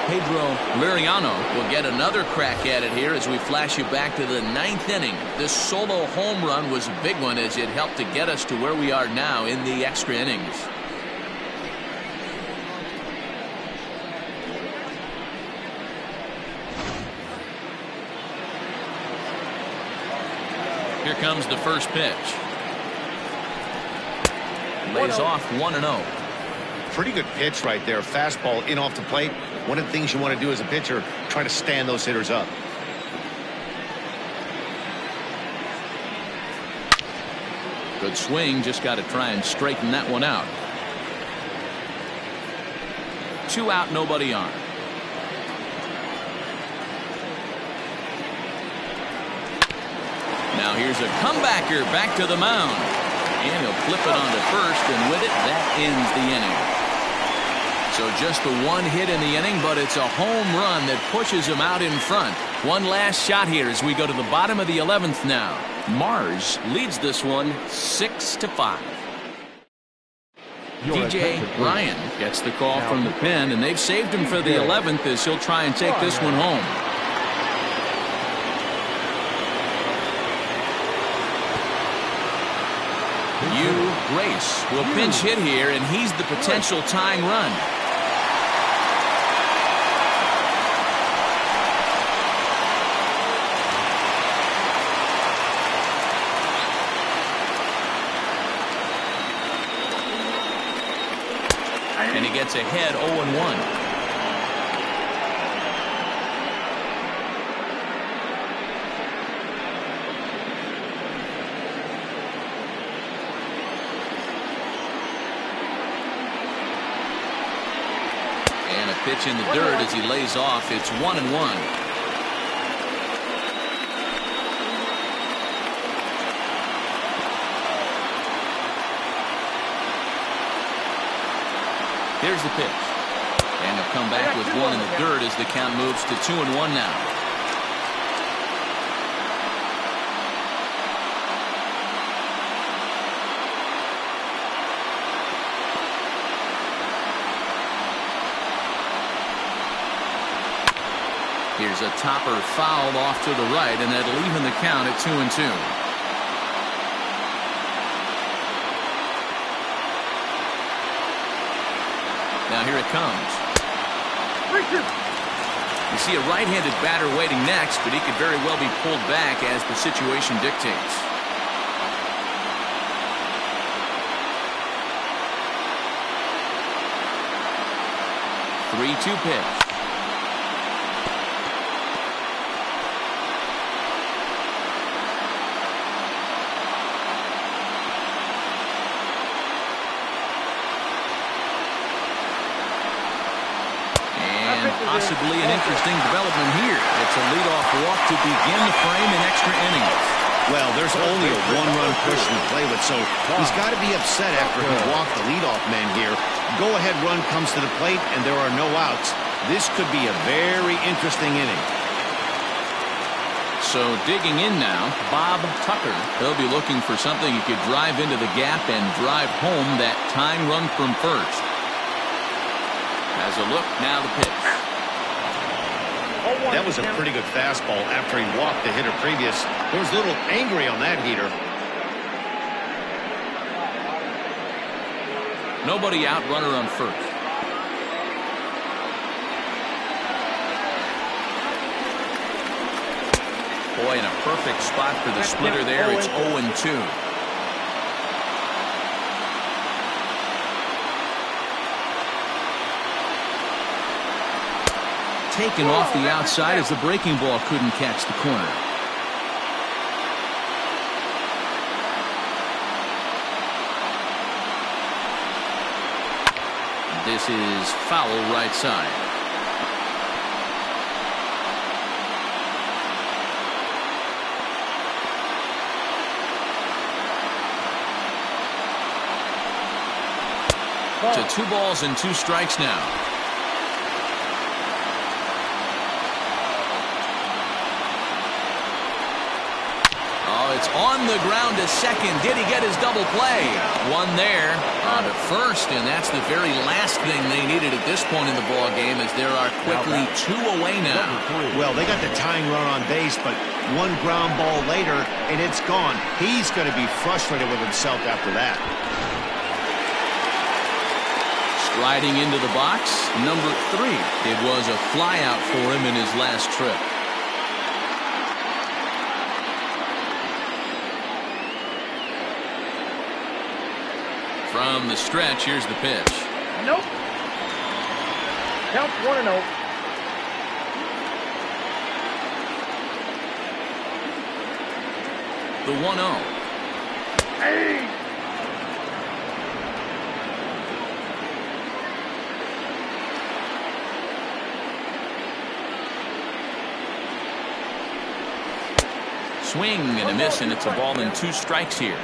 Pedro Liriano will get another crack at it here as we flash you back to the 9th inning. This solo home run was a big one as it helped to get us to where we are now in the extra innings. Here comes the first pitch. Lays off 1-0. Pretty good pitch right there. Fastball in off the plate. One of the things you want to do as a pitcher, try to stand those hitters up. Good swing. Just got to try and straighten that one out. 2 out, nobody on. Now here's a comebacker back to the mound. And he'll flip it onto first, and with it, that ends the inning. So just the 1 hit in the inning, but it's a home run that pushes him out in front. One last shot here as we go to the bottom of the 11th now. Mars leads this one 6-5. DJ Ryan gets the call from the pen, and they've saved him for the 11th as he'll try and take this one home. Grace will pinch hit here, and he's the potential tying run. And he gets ahead 0-1. Pitch in the dirt as he lays off. It's 1-1. Here's the pitch. And he'll come back with 1 in the dirt as the count moves to 2-1 now. Here's a topper fouled off to the right, and that'll even the count at 2-2. Now here it comes. You see a right-handed batter waiting next, but he could very well be pulled back as the situation dictates. Three-two pitch. Possibly an interesting development here. It's a leadoff walk to begin the frame in extra innings. Well, there's only a 1-run cushion to play with, so he's got to be upset after he walked the leadoff man here. Go-ahead run comes to the plate, and there are no outs. This could be a very interesting inning. So digging in now, Bob Tucker. He'll be looking for something he could drive into the gap and drive home that tying run from first. As a look, now the pitch. That was a pretty good fastball after he walked the hitter previous. He was a little angry on that heater. Nobody out, runner on first. Boy, in a perfect spot for the splitter there. It's 0-2. Taken off the outside as the breaking ball couldn't catch the corner. This is foul right side. To 2 balls and 2 strikes now. Oh, it's on the ground to second. Did he get his double play? One there on to first, and that's the very last thing they needed at this point in the ball game, as there are quickly 2 away now. Well, they got the tying run on base, but one ground ball later, and it's gone. He's going to be frustrated with himself after that. Riding into the box, number 3. It was a flyout for him in his last trip. From the stretch, here's the pitch. Nope. Count 1-0. The 1-0. Hey! Swing and a miss, and it's a ball and 2 strikes here.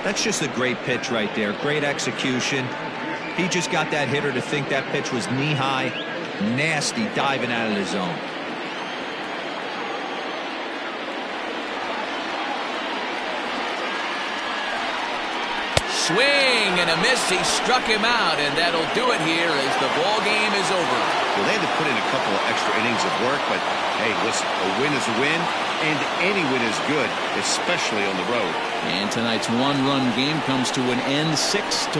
That's just a great pitch right there. Great execution. He just got that hitter to think that pitch was knee-high. Nasty diving out of the zone. Swing and a miss. He struck him out, and that'll do it here as the ball game is over. Well, they had to put in a couple of extra innings of work, but hey, listen, a win is a win, and any win is good, especially on the road. And tonight's 1-run game comes to an end, 6-5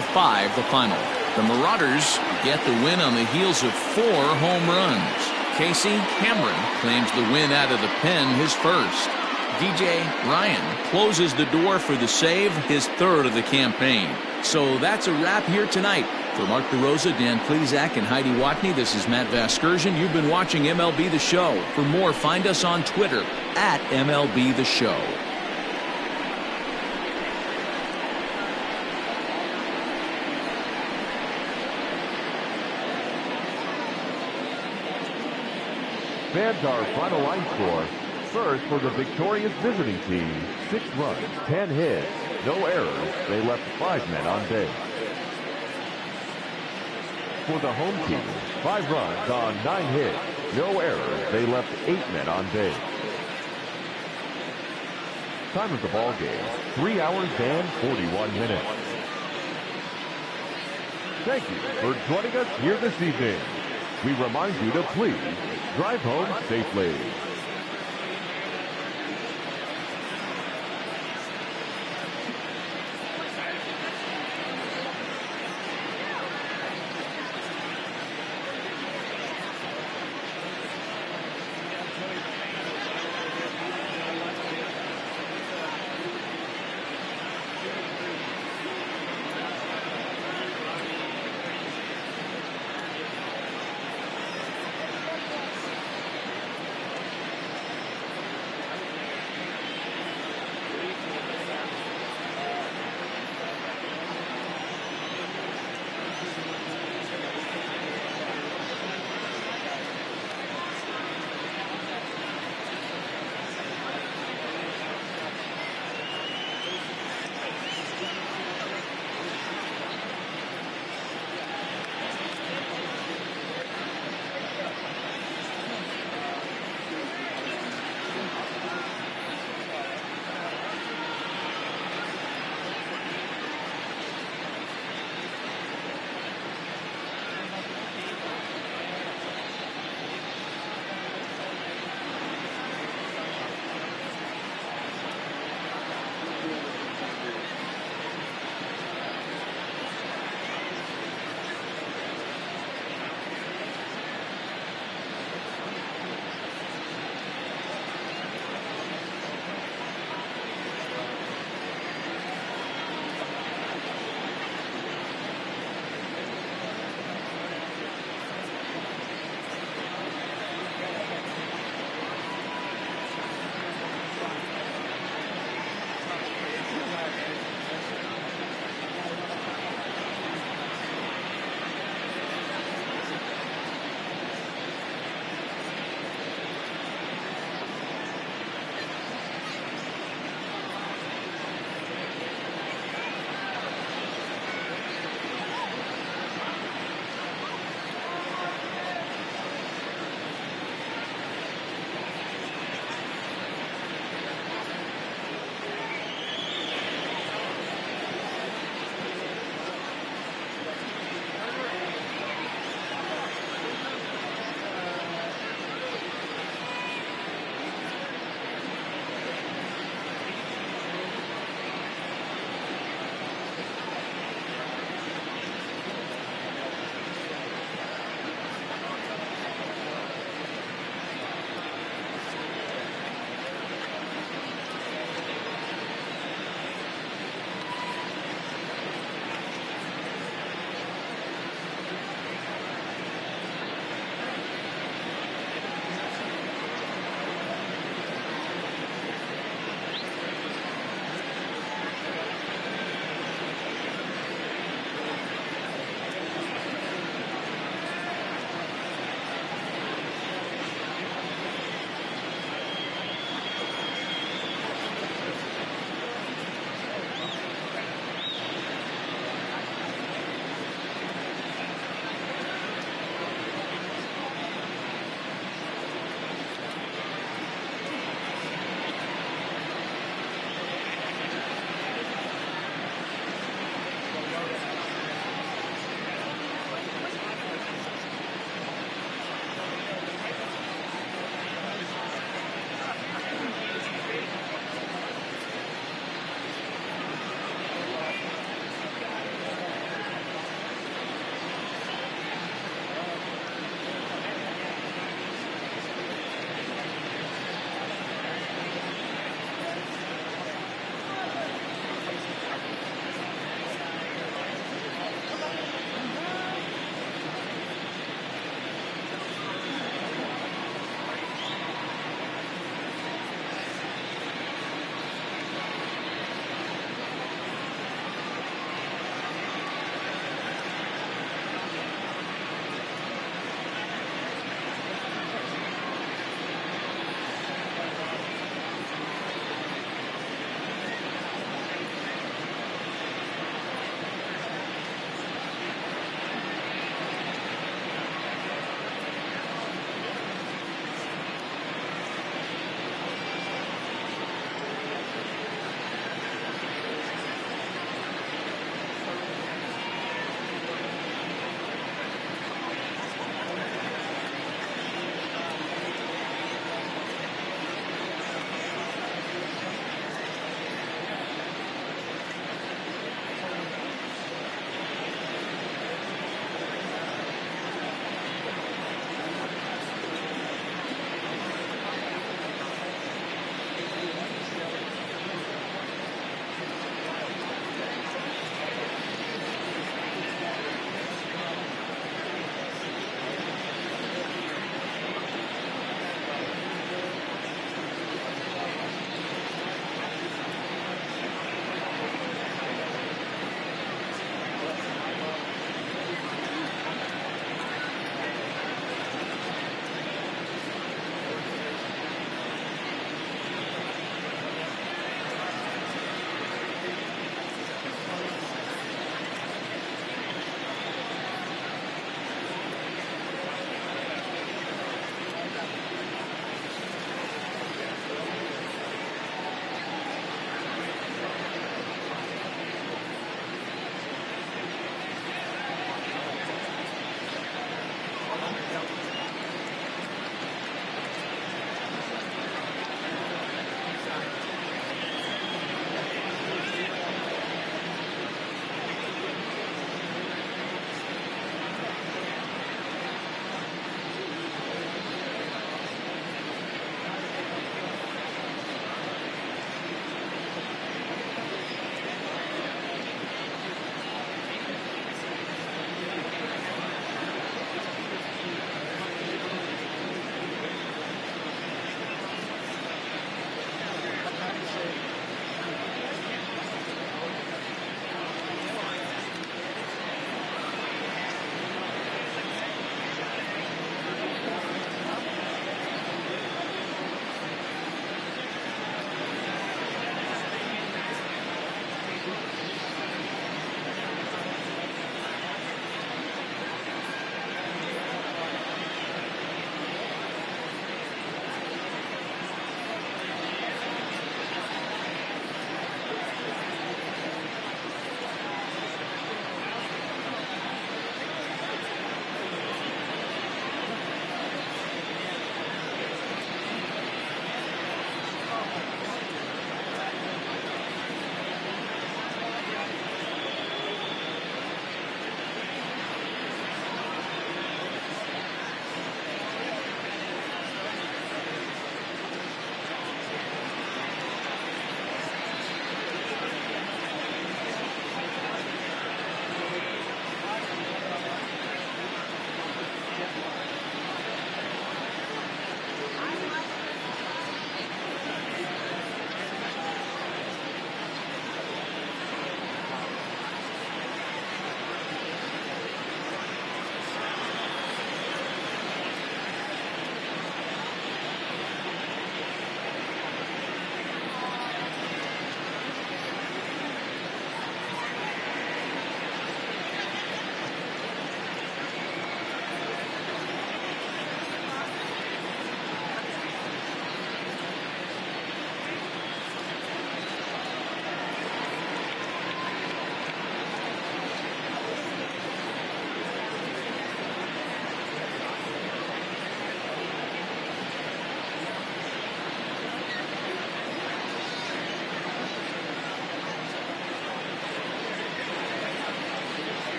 the final. The Marauders get the win on the heels of 4 home runs. Casey Cameron claims the win out of the pen, his first. DJ Ryan closes the door for the save, his 3rd of the campaign. So that's a wrap here tonight. For Mark DeRosa, Dan Plesac, and Heidi Watney, this is Matt Vasgersian. You've been watching MLB The Show. For more, find us on Twitter at MLB The Show. Fans, our final line score. First, for the victorious visiting team, 6 runs, 10 hits, no errors. They left 5 men on base. For the home team, 5 runs on 9 hits, no errors. They left 8 men on base. Time of the ball game, 3 hours and 41 minutes. Thank you for joining us here this evening. We remind you to please drive home safely.